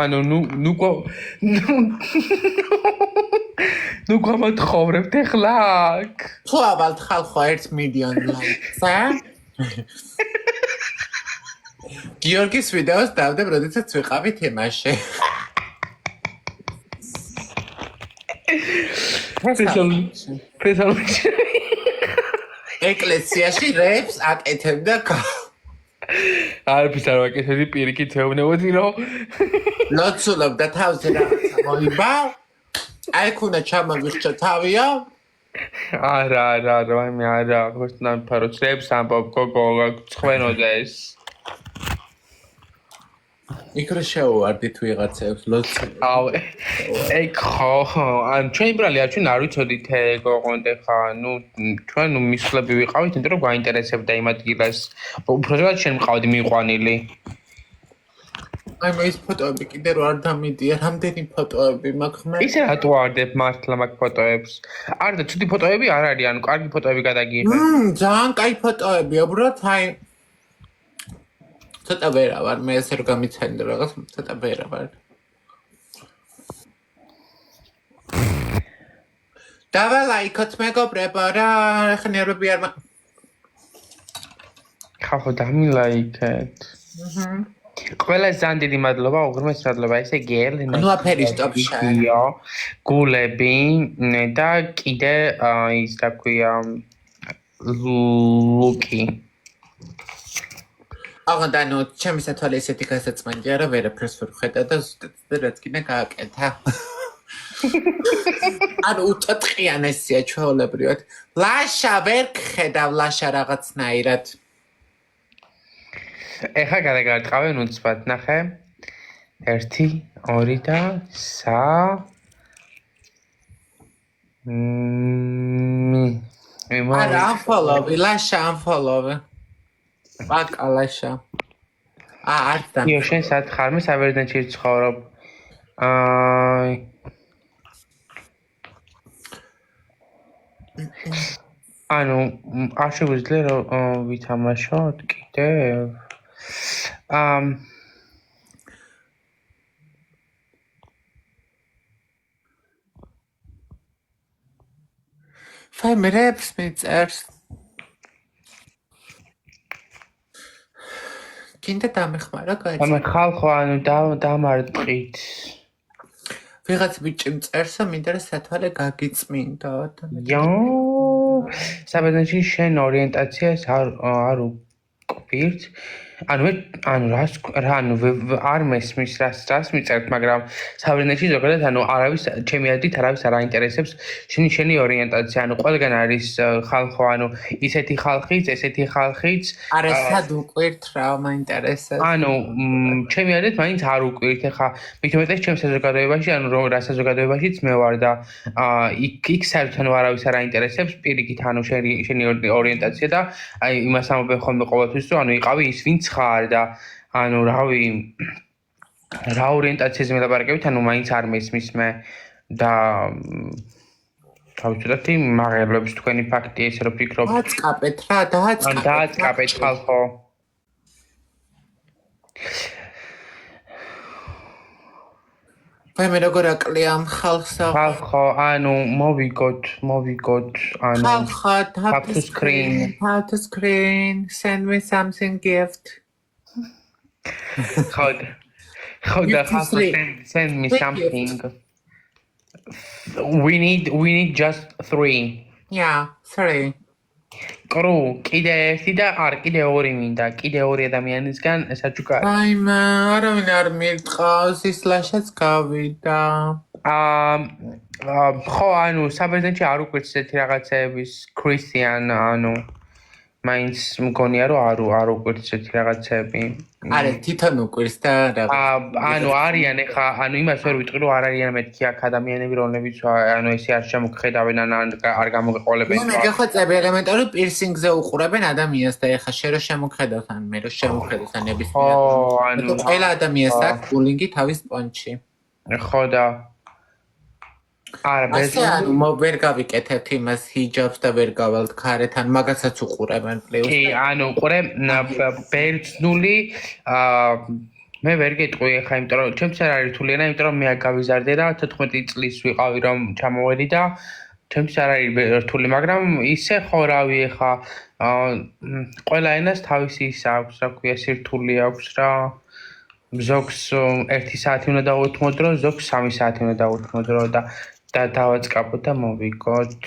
ანუ ნუ გამათხოვრებთ ეხლა აქ. თუ ავალთ ხალხო 1 მილიონ ლაიქს, გიორგის ვიდეოს დავდებ, როდესაც ვიყავით იმაში. ეკლესიაში რეებს აკეთებდა. არაფერს არ ვაკეთებდი, პირიქით ვეუბნებოდი რომ ლოცულობდა თავზე რაღაცა მოიბა. აი ქუნა ჩამოვიხჭა თავია. არა, ვაიმე არა, ხოსთან ფაროს რეებს ამბობ გოგო, ცხვენოდა ეს. იქ რა შეუვარდით ვიღაცებს ლოცი. აუ ეგ ხო ან ჩვენ ბრალი არ ჩვენ არ ვიცოდით ეგ ოღონდ ხა ნუ ჩვენ ნუ მისვლები ვიყავით იმიტომ რომ გვაინტერესებდა იმ ადგილას უბრალოდ შენ მყავდი მიყვანილი აი მე ის ფოტოები კიდე რო არ დამიდია რამდენი ფოტოები მაქვს მე ისე რატო არდებ მართლა მაგ ფოტოებს არდა ცუდი ფოტოები არ არის ანუ კარგი ფოტოები გადაგიღე ძალიან კაი ფოტოებია უბრალოდ აი ცოტა ვერა ვარ მე ესე რომ გამიცანდა რაღაც ცოტა ვერა ვარ დავალაიქოთ მეგობრებო რა ხა ნერვები არ ხახო დამილაიქეთ ყველა ძალიან დიდი მადლობა უღრმეს მადლობა ესე გერლ ნუ აფერისტოპშია გულები და კიდე ის რა ქვია ლუკი აღანდა ნუ ჩემი სათვალე ესეთი გასაწმენდია რა ვერაფერს ვერ ხედა და ზუსტად რაც კიდე გააკეთა ანუ უწოთხიან ესია ჩვეულებრივად ლაშა ვერ ხედავ ლაშა რაღაცნაირად ეხა გადაგარტყავენ უცბად ნახე 1 2 და 3 არა ამფოლოვი ლაშა ამფოლოვი პაკა ლაშა არ და იო შენ სათხარ მე საბერძნეთში ცხოვრობ ანუ არ შეგვიძლია რომ ვითამაშოთ კიდევ ფემერებს მიწერს კიდე დამეხმარა გაიცა ამე ხალხო ანუ დამარტყით ვიღაც ბიჭი მწერსა მინდა რომ სათვალე გაგიწმინდო იო საბერძნეთში შენ ორიენტაციას არ უკვირთ ანუ არ მესმის რას მიწერთ მაგრამ საბერძნეთში ზოგადად ანუ არავის ჩემი აზრით არავის არ აინტერესებს შენი ორიენტაცია ანუ ყველგან არის ხალხო ანუ ისეთი ხალხიც ესეთი ხალხიც არა სად უკვირთ რა მაინტერესებს ანუ ჩემი აზრით მაინც არ უკვირთ ხა მით უმეტეს ჩემს საზოგადოებაში ანუ რა საზოგადოებაშიც მე ვარ და იქ საერთოდ არავის არ აინტერესებს პირიქით ანუ შენი ორიენტაცია და აი იმას ამობენ ხოლმე ყოველთვის რომ ანუ იყავი ის ვინც ხარ და ანუ რავი რა ორიენტაციაზე მელაპარაკებით ანუ მაინც არ მესმის მე და თავისუფლად მაღლებს თქვენი ფაქტი ესე რომ ფიქრობ დააწყაპეთ რა დააწყაპეთ ხალხო მე როგორ აკლია ამ ხალხსა ხალხო ანუ მოვიგოთ ანუ ხალხო how to screen send me something gift how the send me something we need just 3 yeah 3 კრო კიდე ერთი და არ კიდე 2 მინდა კიდე 2 ადამიანისგან საჩუქარი აი მე არავინ არ მიყავს ის ლაშაც გავიდა ხო ანუ საბერძნეთში არ უკვირთ ესეთი რაღაცეების ქრისტიან ანუ მაინც მგონია რომ არ უკვირთ ესეთი რაღაცეები არა თვითონ უკვირს და ანუ არიან ეხა ანუ იმას ვერ ვიტყვი რომ არ არიან მეთქი აქ ადამიანები რომლებიც ანუ ესე არ შემოგხედავენ ან არ გამოგეყოლებენ მე გეხვეწები ელემენტარულ პირსინგზე უყურებენ ადამიანს და ეხა შე რო შემოგხედავთ ან მე რო შემოგხედავთ ან ნებისმიერ ანუ ყველა ადამიანს აქვს ბულინგი თავის პონჩი ხო და არა ასე ანუ ვერ გავიკეთებთ იმას ჰიჯაბს და ვერ გავალთ ქარეთან მაგასაც უყურებენ პლუს კი ანუ უყურე ბერძნული მე ვერ გეტყვი ხა იმიტომ რომ ჩემს არ არის რთული ენა იმიტომ რომ მე გავიზარდე და 14 წლის ვიყავი რომ ჩამოვედი და ჩემს არ არის რთული მაგრამ ისე ხო რავი ხა ყველა ენას თავისი ის აქვს რა ქვია სირთული აქვს რა ზოგს 1 საათი უნდა დაუთმოდრო ზოგს 3 საათი უნდა დაუთმოდრო და დავაწყაპოთ და მოვიგოთ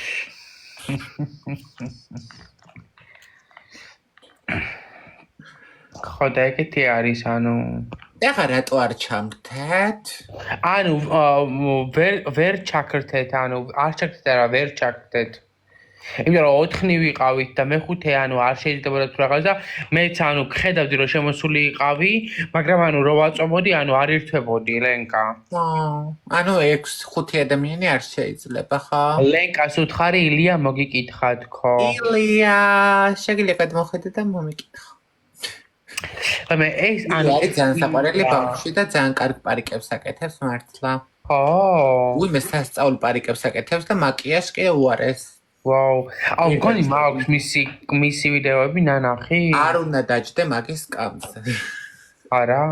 ხო და ეგეთი არის ანუ ეხა რატო არ ჩამქთეთ ანუ ვერ ჩაქრთეთ ანუ არ ჩაქრთეთ არა ვერ ჩაქრთეთ იმიტომ რომ 4 ვიყავით და მე-5 ანუ არ შეიძლებოდა თუ რაღაც და მეც ანუ გხედავდი რომ შემოსული იყავი, მაგრამ ანუ რო ვაწვებოდი, ანუ არ ერთვებოდი ლენკა. ანუ 6-5 ადამიანი არ შეიძლება, ხო? ლენკას უთხარი ილია მოგიკითხათ, ხო? ილია, შეგიძლია გადმოხედე და მომიკითხო. მე ეს ანუ არის ძალიან საყვარელი ბავშვი და ძალიან კარგ პარიკებს აკეთებს მართლა. ხო. უიმე სასწაულ პარიკებს აკეთებს და მაკიაჟს კი უარეს. ვაუ. აუ მგონი მაქვს მისი ვიდეოები ნანახი? არ უნდა დაჯდე მაგის სკამზე. არა.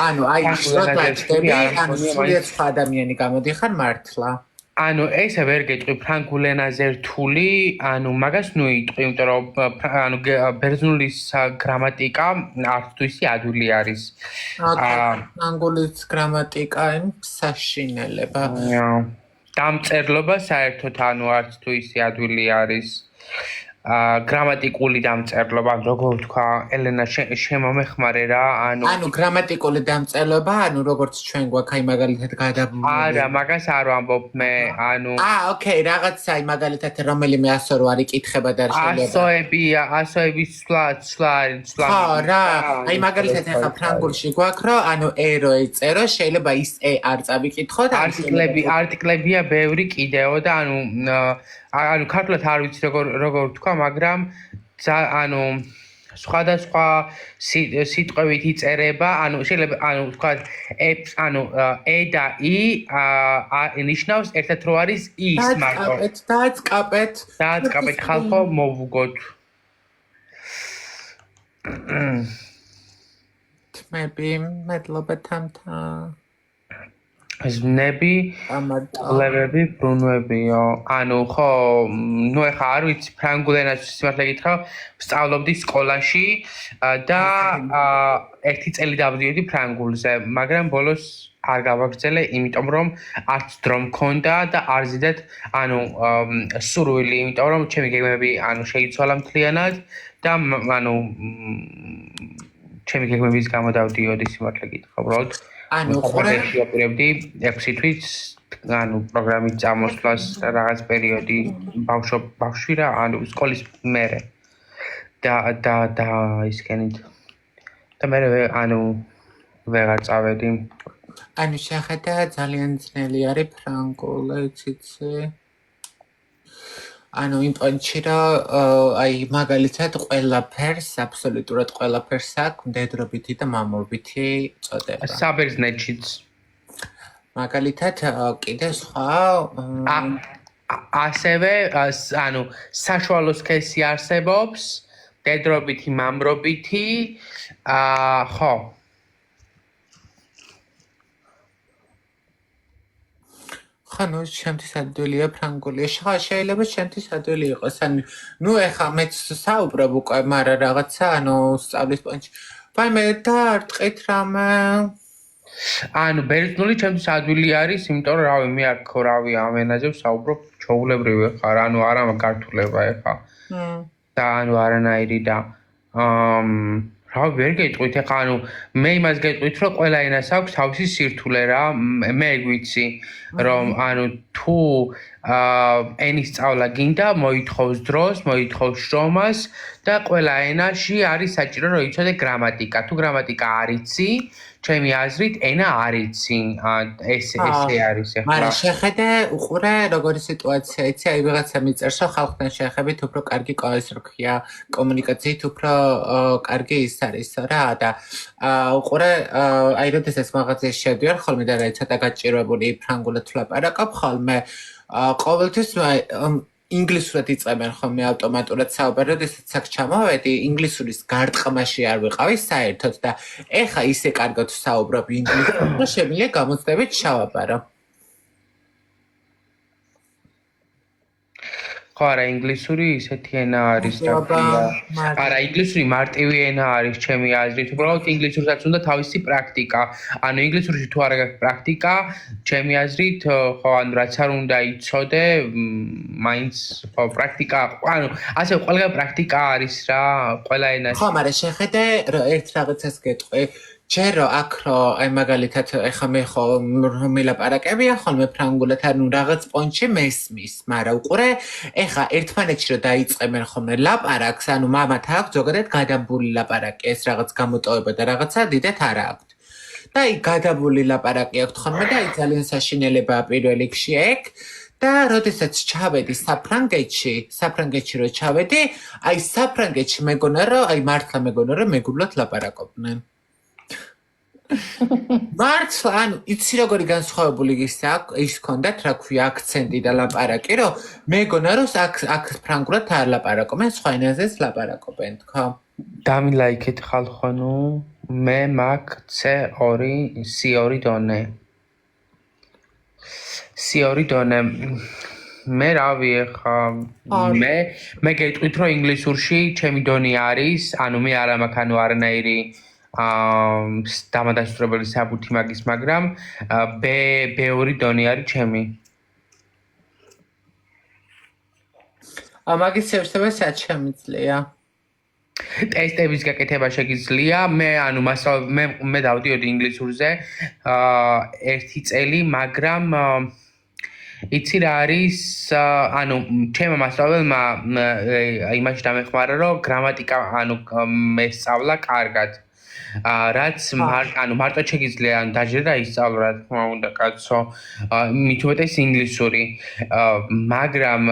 ანუ აი შროთ დაჯდები, ანუ სულიად სხვა ადამიანი გამოდიხარ მართლა. ანუ ესე ვერ გეტყვი ფრანგულ ენაზე რთული, ანუ მაგას ნუ იტყვი, იმიტომ რომ ანუ ბერძნულის გრამატიკა არც თუ ისი ადვილი არის. ფრანგულის გრამატიკა საშინელება. დამწერლობა საერთოდ ანუ არც თუ ისი ადვილი არის. გრამატიკული დამწერლობა, როგორ თქვა, ელენა შემომეხმარე რა, ანუ გრამატიკული დამწერლობა, ანუ როგორც ჩვენ გვაქვს აი მაგალითად გადაბმული. არა, მაგას არ ვამბობ მე, ანუ ოკეი, რაღაცა აი მაგალითად რომელიმე ასო რო არ იკითხება და შეიძლება. ასოები სვლა. ხო, რა, აი მაგალითად ახლა ფრანგულში გვაქვს რომ ანუ ე რო ეწერო, შეიძლება ის ე არ წავიკითხოთ. არტიკლებია ბევრი კიდეო და ანუ ქართულად არ ვიცი როგორ თქვა, მაგრამ ანუ სხვადასხვა სიტყვებით იწერება, ანუ შეიძლება ანუ თქვა ანუ ე და ი ნიშნავს ერთად რო არის ის მარტო. დააწყაპეთ ხალხო მოვუგოთ. თმები, მადლობა თამთა. ზნები, ლევები, ბრუნვებიო. ანუ ხო, ნუ ეხა არ ვიცი ფრანგულ ენას სიმართლე გითხრა, ვსწავლობდი სკოლაში და 1 წელი დავდიოდი ფრანგულზე, მაგრამ ბოლოს არ გავაგრძელე, იმიტომ რომ არც დრო მქონდა და არ ზიდეთ ანუ სურვილი, იმიტომ რომ ჩემი გეგმები ანუ შეიცვალა მთლიანად და ანუ ჩემი გეგმების გამო დავდიოდი სიმართლე გითხრა, უბრალოდ ანუ ხურებში აპირებდი 6 თვის ანუ პროგრამის წამოსვლას რაღაც პერიოდი ბავშვი რა ანუ სკოლის მერე და ისქენით და მე ანუ ვეღარ წავედი. ანუ შეხედა ძალიან ძნელი არის ფრანგული ციცი. ანუ იმ პონჩი რა აი მაგალითად ყველაფერს აბსოლუტურად ყველაფერს აქვს მდედრობითი და მამობითი წოდება. საბერძნეთშიც მაგალითად კიდე სხვა ასევე ანუ საშუალო სქესი არსებობს მდედრობითი მამრობითი ხო ხანო ჩემთვის ადვილია ფრანგული. შეიძლება ჩემთვის ადვილი იყოს. ანუ ეხა მეც საუბრობ უკვე, მაგრამ რაღაცა ანუ სწავლის პონჩი. ვაიმე დაარტყით რამე. ანუ ბერძნული ჩემთვის ადვილი არის, იმიტომ რომ რავი მე აქ რავი ამ ენაზე ვსაუბრობ ჩაულებრივი ხარ, ანუ არა გართულება ეხა. და ანუ არანაირი და რა ვერ გეტყვით ეხა ანუ მე იმას გეტყვით რომ ყველა ენას აქვს თავისი სირთულე რა მე გვიცი რომ ანუ თუ ენის სწავლა გინდა მოითხოვს დროს მოითხოვს შრომას და ყველა ენაში არის საჭირო რომ იცოდე გრამატიკა თუ გრამატიკა არ იცი ჩემი აზრით ენა არ იცი ესე არის ეხლა მაგრამ შეხედე უყურე როგორი სიტუაცია იცი აი ვიღაცა მიწერს რომ ხალხთან შეხებით უფრო კარგი კონსტრუქცია კომუნიკაციით უფრო კარგი ის არის რა და უყურე აი როდესაც მაღაზიაში შევდივარ ხოლმე და რა ცოტა გაჭირვებული ფრანგულად ვლაპარაკობ ხოლმე ყოველთვის ინგლისურად იწყებენ ხოლმე ავტომატურად საუბარი, როდესაც აქ ჩამოვედი, ინგლისურის გარტყმაში არ ვიყავი საერთოდ და ეხა ისე კარგად საუბრობ ინგლისურად, რომ შემიძლია გამოცდებით ჩავაბარო. ხო, არა, ინგლისური ისეთი ენა არის და არა, ინგლისური მარტივი ენა არის ჩემი აზრით, უბრალოდ ინგლისურსაც უნდა თავისი პრაქტიკა. ანუ ინგლისურში თუ არ გაქვს პრაქტიკა, ჩემი აზრით, ხო, ანუ რაც არ უნდა იცოდე, მაინც ხო, პრაქტიკა, ანუ ასე ყველგან პრაქტიკა არის რა, ყველა ენაში. ხო, მაგრამ შეხედე, ერთ რაღაცას გეტყვი ჯერო აქ რომ აი მაგალითად ეხა მე ხო მილაპარაკებია ხოლმე ფრანგულად ანუ რაღაც პონჩი მესმის მაგრამ უყურე ეხა ერთმანეთში რომ დაიწყებენ ხოლმე ლაპარაკს ანუ მამათ აქვს ზოგადად გადაბული ლაპარაკი ეს რაღაც გამოტოვება და რაღაცა დიდეთ არა აქვს და აი გადაბული ლაპარაკი აქვს ხოლმე და აი ძალიან საშინელებაა პირველ რიგში ეგ და როდესაც ჩავედი საფრანგეთში რომ ჩავედი აი საფრანგეთში მეგონა რომ აი მართლა მეგონა რომ მეგრულად ლაპარაკობდნენ მართლა ანუ იცი როგორი განსხვავებული ის ჰქონდათ რა ქვია აქცენტი და ლაპარაკი რომ მეგონა რომ აქ ფრანგულად არ ლაპარაკობენ სხვა ენაზეც ლაპარაკობენ თქო დამილაიქეთ ხალხონუ მე მაგ C2 დონე მე რავი ხა მე გეტყვით რომ ინგლისურში ჩემი დონი არის ანუ მე არა მაქვს ანუ არანაირი დამადასტურებელი საბუთი მაგის მაგრამ B2 დონი არის ჩემი მაგის შეერთება სად შემიძლია ტესტების გაკეთება შეგიძლია მე ანუ მე დავდიოდი ინგლისურზე 1 წელი მაგრამ იცი რა არის ანუ ჩემმა მასწავლებელმა იმაში დამეხმარა რომ გრამატიკა ანუ მესწავლა კარგად რაც ანუ მარტო შეგიძლია ან დაჟერა ისწავლო რა თქმა უნდა კაცო მით უმეტეს ინგლისური მაგრამ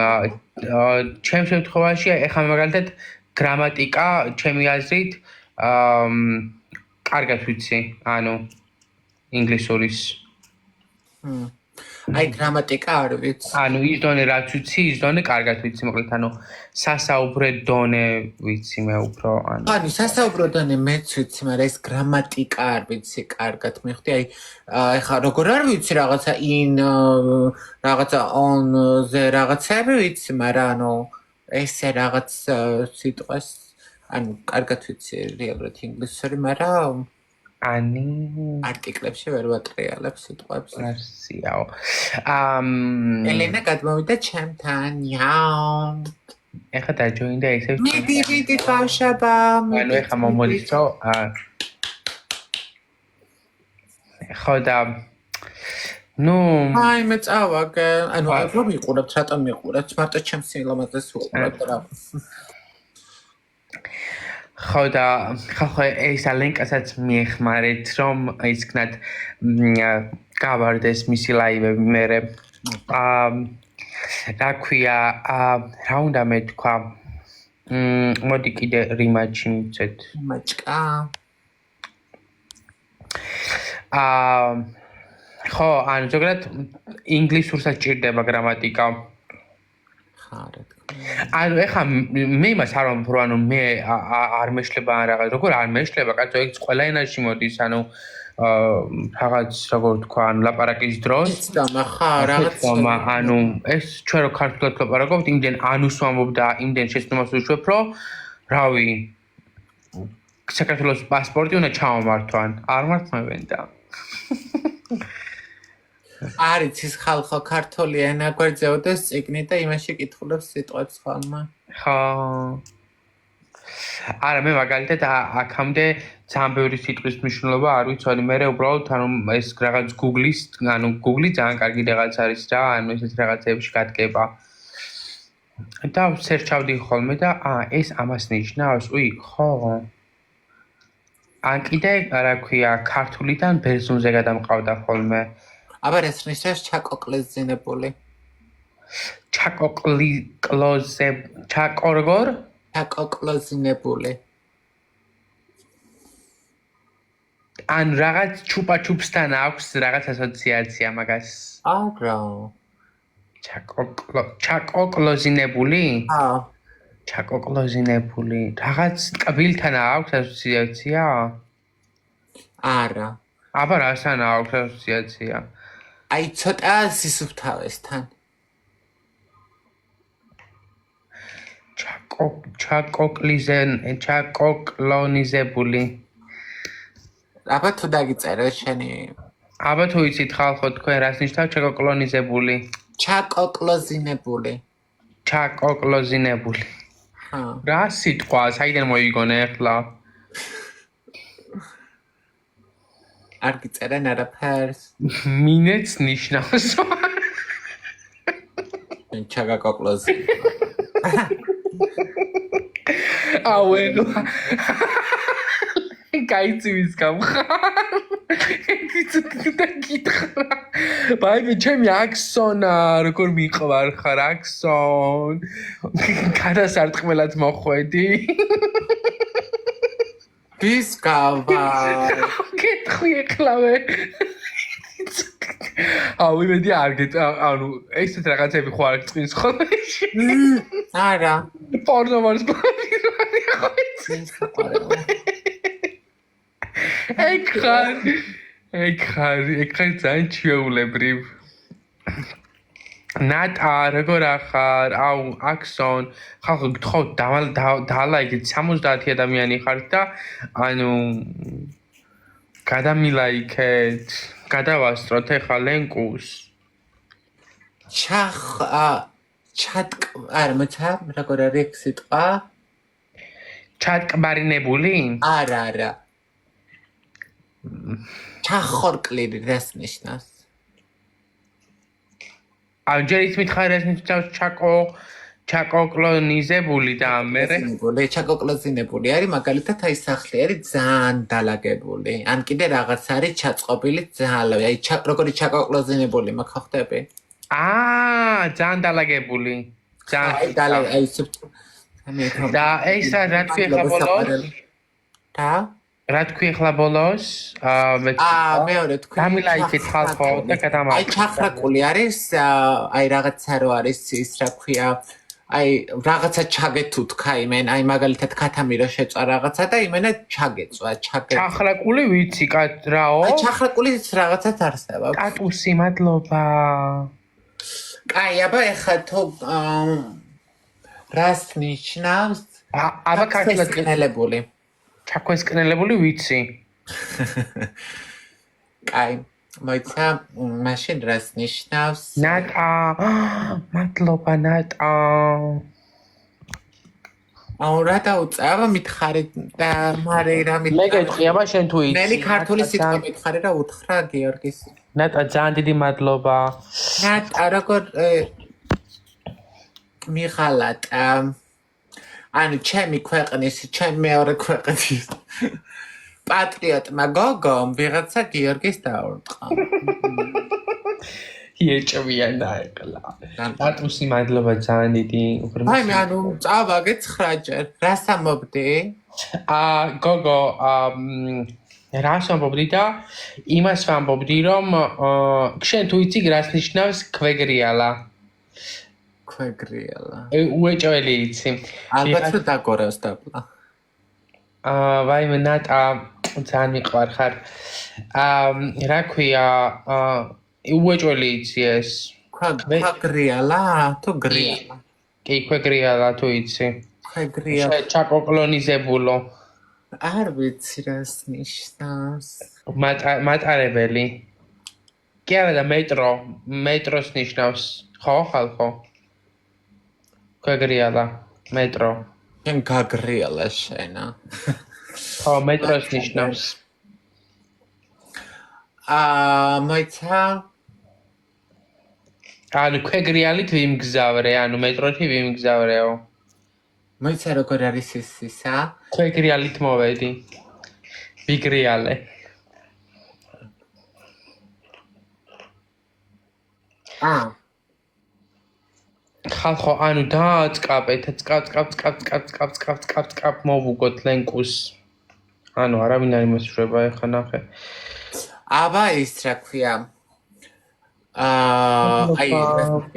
ჩემ შემთხვევაში ეხლა მაგალითად გრამატიკა ჩემი აზრით კარგად ვიცი ანუ ინგლისურის აი გრამატიკა არ ვიცი ანუ ის დონე რაც ვიცი ის დონე კარგად ვიცი მოკლედ ანუ სასაუბრო დონე ვიცი მე უფრო ანუ სასაუბრო დონე მეც ვიცი მაგრამ ეს გრამატიკა არ ვიცი კარგად მიხდი აი ეხა როგორ არ ვიცი რაღაცა რაღაცა on-ზე რაღაცები ვიცი მაგრამ ანუ ესე რაღაც სიტყვას ანუ კარგად ვიცი რეალურად ინგლისური მაგრამ ani artiklებში ვერ ვატრიალებ სიტყვებს არსიაო ელენა გადმოვიდა ჩემთან იაუ ეხა დაჯოინდა ისევ მიდი ბავშობა ანუ ეხა მომოლისო ხოდა ნუ აი მე წავაგე ანუ რომ მიყურებთ რატომ მიყურებთ მარტო ჩემს სილამაზეს ვიყურებთ რა ხოდა ხალხო ეს ალენკასაც მიეხმარეთ რომ ისქნათ გავარდეს მისი ლაივები მერე რა ქვია რა უნდა მე თქვა მოდი კიდე რიმაჩი მიცეთ მაჭკა ხო ანუ ზოგადად ინგლისურსაც ჭირდება გრამატიკა ანუ ეხა მე იმას არ ვამბობ ანუ მე არ მეშლება ან რაღაც როგორ არ მეშლება კაცო ეგ ყველა ენაში მოდის ანუ რაღაც როგორ თქვა ანუ ლაპარაკის დროს რაღაც ანუ ეს ჩვენ რო ქართულად ლაპარაკობთ იმდენ ანუს ვამბობ და იმდენ შეცდომას ვუშვებ რომ რავი საქართველოს პასპორტი უნდა ჩავამართვან არ მართმევენ და არის ის ხალხო ქართული ენა გვერდზეოდეს წიგნი და იმაში კითხულობს სიტყვებს ხოლმე. ხო. არა მე მაგალითად აქამდე ძალიან ბევრი სიტყვის მნიშვნელობა არ ვიცოდი. მე უბრალოდ ანუ ეს რაღაც Google-ის, ანუ Google-ი ძალიან კარგი რაღაც არის რა, ანუ ესეთ რაღაცებში გადგება. და სერჩავდი ხოლმე და ეს ამას ნიშნავს. უი, ხო. ან კიდე რა ქვია, ქართულიდან ბერძნულზე გადამყავდა ხოლმე. აბა ეს ნიშნავს ჩაკოკლეზინებული. ჩაკოკლეზინებული. ან რაღაც ჩუპა-ჩუპსთან აქვს რაღაც ასოციაცია მაგას. არა. ჩაკოკლეზინებული? ხო. ჩაკოკლეზინებული. რაღაც ტკბილთან აქვს ასოციაცია? არა. აბა რასთან აქვს ასოციაცია? აი ცოტა სისუფთავესთან. ჩაკოკლონიზებული. აბა თუ დაგიწერე შენი. აბა თუ იცით ხალხო თქვენ რას ნიშნავს ჩაკოკლონიზებული? ჩაკოკლოზინებული. ჩაკოკლოზინებული. ხა. რა სიტყვა, საიდან მოიგონე ახლა? არ გიწერენ არაფერს. მინეც ნიშნავს. ჩაგაკოკლოზი. აუენო. გაიცივის გამხარ. და გითხრა. ბაი ჩემი აქსონა როგორ მიყვარ ხარ აქსონ. გადასარტყმელად მოხვედი. ვის გავა? კეთხვი ეკლავე. აუ იმედი არ ანუ ესეთ რაღაცები ხო არ წინს ხოლმე. არა. პორნო ვარსკვლავი ხო იცი. ეკხარ ძალიან ჩვეულებრივ. ნატა როგორ ახარ? აუ აქსონ ხალხო გთხოვთ დალაიქეთ 70 ადამიანი ხართ და ანუ გადამილაიქეთ გადავასწროთ ახლა ლენკუს. არ მოცა როგორ არის სიტყვა? ჩატკბარინებული? არა. ჩახორკლილი რას ნიშნავს? ჯერ მითხარ ეს ნიშნავს ჩაკოკლონიზებული და მერე ჩაკოკლოზინებული არის მაგალითად აი სახლი არის ძალიან დალაგებული ან კიდე რაღაც არის ჩაწყობილი ძალიან აი როგორი ჩაკოკლოზინებული მაგ ხდება ძალიან დალაგებული ძალიან აი და ეს რა თქვი ახლა ბოლოს და რა თქვი ახლა ბოლოს მეორე თქვი გამილაიქეთ ხალხო და გადამაყენეთ აი ჩახრაკული არის აი რაღაცა რო არის ის რა ქვია აი რაღაცა ჩაგეთუთქა იმენ აი მაგალითად ქათამირო შეწვა რაღაცა და იმენა ჩაგეწვა ჩახრაკული ვიცი რაო აი ჩახრაკული რაღაცაც არსებობს კატუსი მადლობა კაი აბა ეხლა თუ რას ნიშნავს აბა ქართულად კნელებული ჩაქვესკნელებული ვიცი კაი მოიცა მაშინ რას ნიშნავს ნატა მადლობა ნატა აუ რა დაუწავა მითხარი და მარე რა მითხარი მე გეტყვი აბა შენ თუ იცი ნელი ქართული სიტყვა მითხარი რა უთხრა გიორგის ნატა ძალიან დიდი მადლობა ნატა როგორ მიხალატ ანუ ჩემი ქვეყნის ჩემი მეორე ქვეყნის პატრიოტმა გოგომ ვიღაცა გიორგის დაურტყა იეჭვიან დაეყლა ნატუსი მადლობა ძალიან დიდი აი მე ანუ წავაგე 9 ჯერ რას ამობდი გოგო რას ამობდი და იმას ვამბობდი რომ შენ თუ იცი რას ნიშნავს ქვეგრიალა ქვეგრიალა უეჭველი იცი ალბათ რომ დაგორავს დაბლა ვაიმე ნატა ძალიან მიყვარ ხარ რა ქვია უეჭველი იცი ეს ქვეგრიალა თუ გრიალა კი ქვეგრიალა თუ იცი ქვეგრიალა ჩაკოკლონიზებულო არ ვიცი რას ნიშნავს მატარებელი კი არა და მეტროს ნიშნავს ხო ხალხო ქვეგრიალა მეტრო შენ გაგრიალა შენა ხო მეტროს ნიშნავს მოიცა ანუ ქვეგრიალით ვიმგზავრე ანუ მეტროთი ვიმგზავრეო მოიცა როგორ არის ისა ქვეგრიალით მოვედი ვიგრიალე ხალხო ანუ დააწყაპეთ წკაპ მოვუგოთ ლენკუს ანუ არავინ არ იმესრება ეხა ნახე აბა ის რა ქვია აი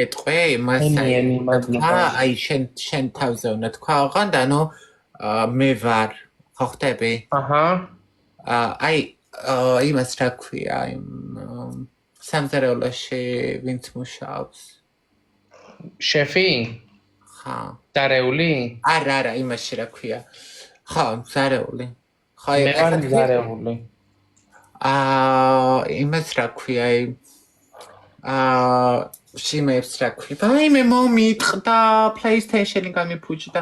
ეთყვე აი შენ თავზე უნდა თქვა ოღონდ ანუ მე ვარ ხო ხდები აჰა აი იმას რა ქვია იმ სამზარეულოში ვინც მუშაობს შეფი? ხა. დარეული? არა, იმაში რა ქვია. ხა, ზარეული. ხა, მე ვარ ზარეული. იმას რა ქვია, შიმებს რა ქვია. აი მე მომიტყდა PlayStation-ი გამიფუჭდა.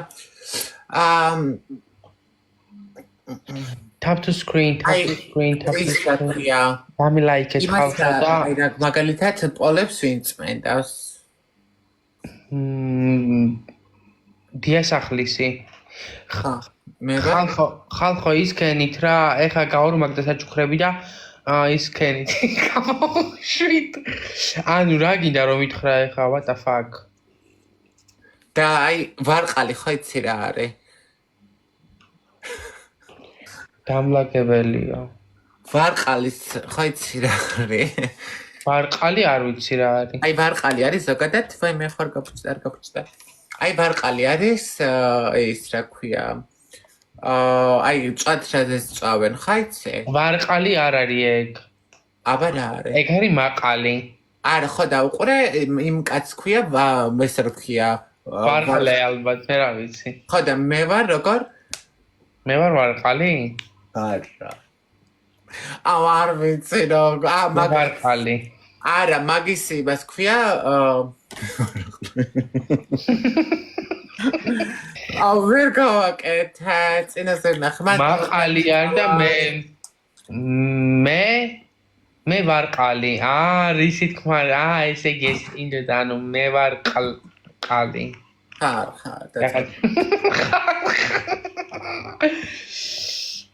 tap to screen. Mami like it ხალხო და მაგალითად პოლებს ვინ წმენდავს? დიასახლისი. ხა, მე ხალხო ისქენით რა, ეხა გაორმაგდა საჩუქრები და ისქენით. შვით. ანუ რა გინდა რომ ითხრა ეხა what the fuck? და აი ვარყალი ხო იცი რა არის? დამლაგებელია. ვარყალის ხო იცი რა არის? ვარყალი არ ვიცი რა არის. აი ვარყალი არის ზოგადად, ვაი მე ხარ გაფუჭდა. აი ვარყალი არის ის რა ქვია. აი წვათრაზეს წავენ, ხა იცი? ვარყალი არ არის ეგ. აბა რა არის? ეგ არის მაყალი. არა ხო და უყურე იმ კაცს ქვია ეს რა ქვია? ვარყალი ალბათ მე რა ვიცი. ხო და მე ვარ როგორ? მე ვარ ვარყალი? არა. არ ვიცი როგორ. ვარყალი. არა, მაგის იმას ქვია ვერ გავაკეთე, წინასწარ ნახე. მაყალი არ და მე ვარყალი. რისი თქმა ესე იგი ეს ინდოდ ანუ მე ვარყალი. ხა.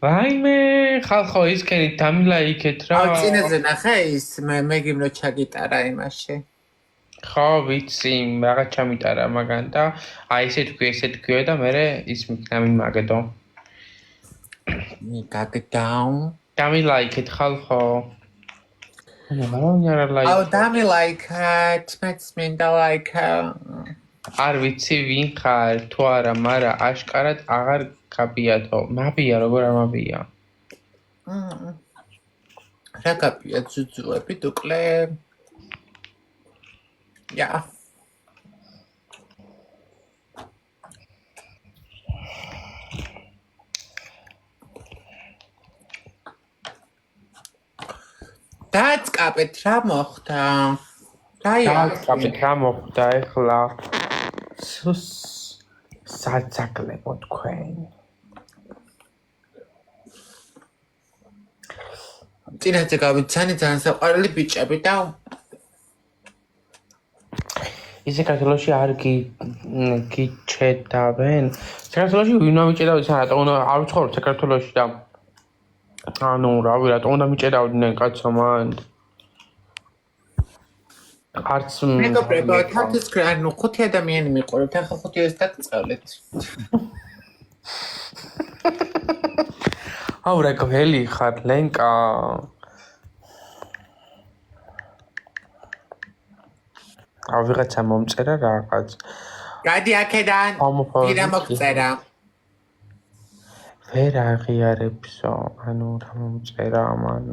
ვაიმე, ხალხო ისქენით დამილაიქეთ რა. წინაზე ნახე ის მე გიმნო ჩაგიტარა იმაში. ხო, ვიცი, რაღაც ჩამიტარა მაგან და აი ესე თქვიო და მე ის მიქნა მიმაგდო. მიგაგდაუნ. დამილაიქეთ ხალხო. არა ლაიქ. აუ დამილაიქეთ, მეც მინდა ლაიქა. არ ვიცი ვინ ხარ, თუ არა, მაგრამ აშკარად აღარ გაბიათო. მაბია, როგორ არ მაბია? რა გაბია ძუძუები დუკლე? Ja. დაწყაბეთ რა მოხდა? დაწყაბეთ რა მოხდა ეხლა? საცაკლებო თქვენ. წინაზე გავიცანი ძალიან საყვარელი ბიჭები და ისე საქართველოში არ გიჩედავენ. საქართველოში ვინ უნდა მიჭედავდეს, რატო უნდა არ ვცხოვრობ საქართველოში და ანუ რავი, რატო უნდა მიჭედავდნენ კაცო მან? არც მეგობრებო, თავის ანუ 5 ადამიანი მიყურებთ, ახლა 5-ს დაგწავლეთ. აუ რა გველი ხარ, ლენკა. აუ ვიღაცა მომწერა რაღაც. გადი აქედან. ვირა მოგწერა. ვერ აღიარებსო, ანუ რა მომწერა ამან.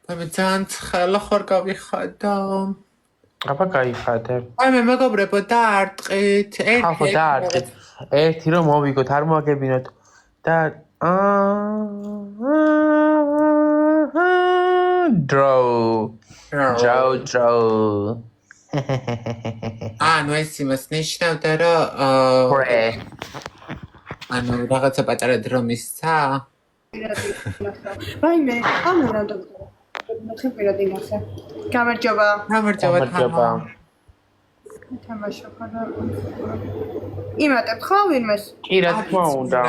მე ძალიან ცხელა ხარ გავიხადო. აბა გაიხადე. აი მე მეგობრებო დაარტყით. ახლა დაარტყით. ერთი რომ მოვიგოთ, არ მოაგებინოთ და Draw. ანუ ეს იმას ნიშნავდა რომ ანუ რაღაცა პატარა დრო მისცა? ვაიმე, ამან რანდომდება. მე პირადი ნახე. გამარჯობა. გამარჯობა. თამაშობ ხარ. იმატებ ხო ვინმეს? კი რა თქმა უნდა.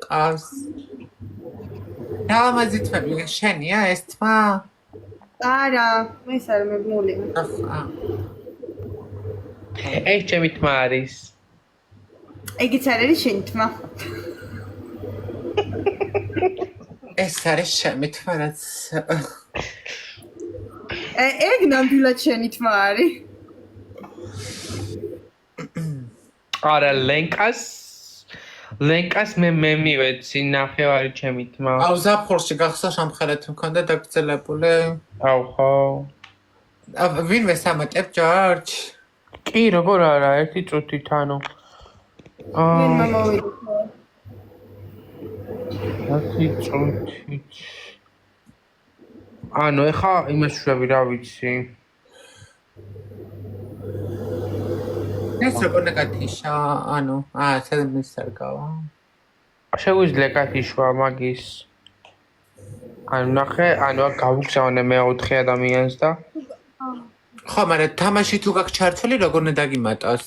ყავს. რამაზი თმები შენია ეს თმა? არა, მე არ მეგმული. ეს ჩემი თმა არის. ეგიც არ არის შენი თმა. ეს არის ჩემი თმა რაც ეგ ნამდვილად შენი თმა არის. არა ლენკას მე მივეცი ნახევარი ჩემი თმა. აუ ზაფხულში გახსოვს სამხერეთ მქონდა დაგწელებული. აუ ხო. ვინმე სამატებ ჯორჯ? კი როგორ არა ერთი წუთით ანუ. ვინმე მოვიდა? ერთი წუთით. ანუ ეხა იმას შვები რა ვიცი. ეს როგორ ნეგატიშა, ანუ, სადმის არ გავა. შეგვიძლია კათიშვა მაგის ანუ ნახე ანუ გავუგზავნე მე-4 ადამიანს და ხო მაგრამ თამაში თუ გაქვს ჩართული როგორ უნდა დაგიმატოს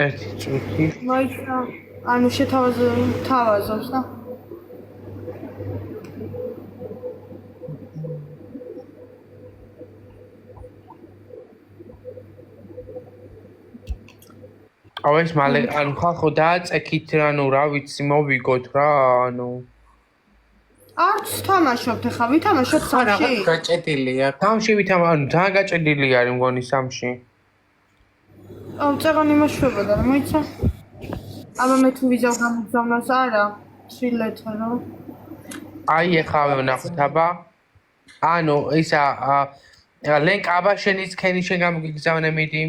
ერთი წუთი მაიცა ანუ თავაზობს და აუ ეს მალე ანუ ხალხო დააწექით ანუ რა ვიცი მოვიგოთ რა ანუ არც თამაშობთ ხა ვითამაშოთ სამში გაჭედილია სამში ანუ ძალიან გაჭედილი არის მგონი სამში აუ წაღანი მოშვებოდა რა მოიცა აბა მე თუ ვიზავ გამოგზავნას არა შილეთ რა აი ეხავე ვნახოთ აბა ანუ ისა ლენკ აბა შენის ქენი შენ გამოგიგზავნე მიდი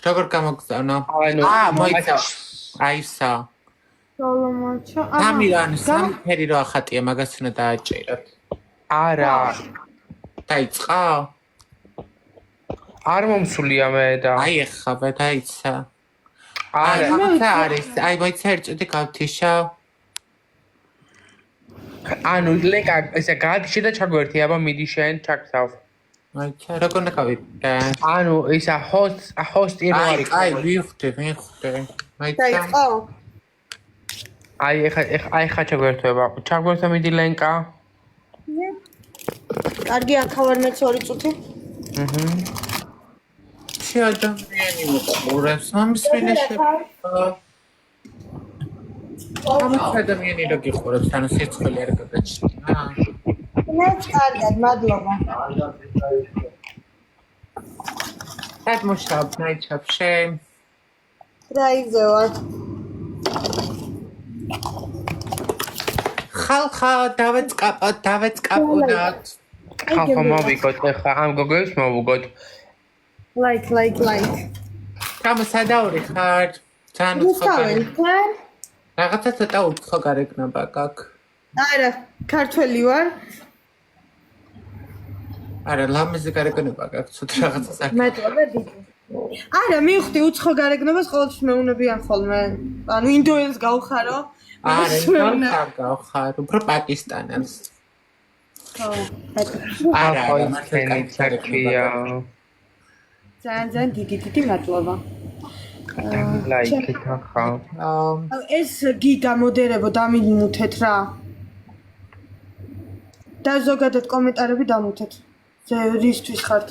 როგორ გამოგზავნა მოიცა აი სა სოლომაჩა სამი ფერი რო ახატია მაგას უნდა დააჭეროთ არა დაიწყო არ მომსულია მე და აი ეხავე დაიცა არა არის აი მოიცა ერთწუთი გავთიშავ ანუ ლეკა ესე გადიშე და ჩაგვერთი აბა მიდი შენ ჩაგთავ მოიცა როგორ უნდა გავიდე ანუ ისა ჰოსტი რო არის აი ვიხდე მოიცა დაიწყო აი ეხა ჩაგვერთვება ჩაგვერთვა მიდი ლენკა კარგი ახავარნე 2 წუთი ადამიანი მოყურებს მომსვლელში ადამიანი რო გიყურებს ანუ სიცხელი არ გაგაჩნია მე კარგად მადლობა այդ մշտապ նայչապշե რაიზევა ხალხა დავეწკაპოთ ხალხო მოვიგოთ ეხა ამ გოგოებს მოვუგოთ like გამოსადაური ხარ ძალიან უცხოური რაღაცა ცოტა უცხო გარეგნობა გაქვს არა ქართველი ვარ არა ლამაზი გარეგნობა გაქვს ცოტა რაღაცა საქმე მადლობა დიდი არა მივხვდი უცხო გარეგნობას ყოველთვის მეუნებიან ხოლმე ანუ ინდოელს გავხარო არა გავხარ უფრო პაკისტანელს არა მართლა ჩაკია ძალიან დიდი მადლობა ლაიქი ხა ეს გიგამოდერებო დამიმუთეთ რა და ზოგადად კომენტარები დამუთეთ ზე რისთვის ხართ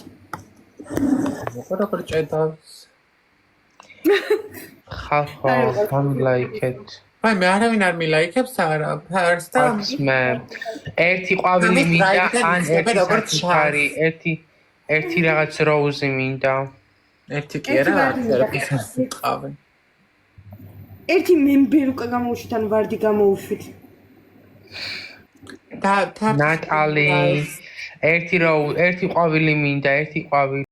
როგორ ჭედავს ხალხო ამ ლაიქეთ აი მე არავინ არ მილაიქებს არა ფერს და მე ერთი ყვავილი მინდა ან ერთი რაღაც როუზი მინდა ერთი კი არა თერაპიას ყავენ ერთი მემბერ უკვე გამოუშვით ან ვარდი გამოუშვით და ნატალი ერთი ყვავილი მინდა ერთი ყვავილი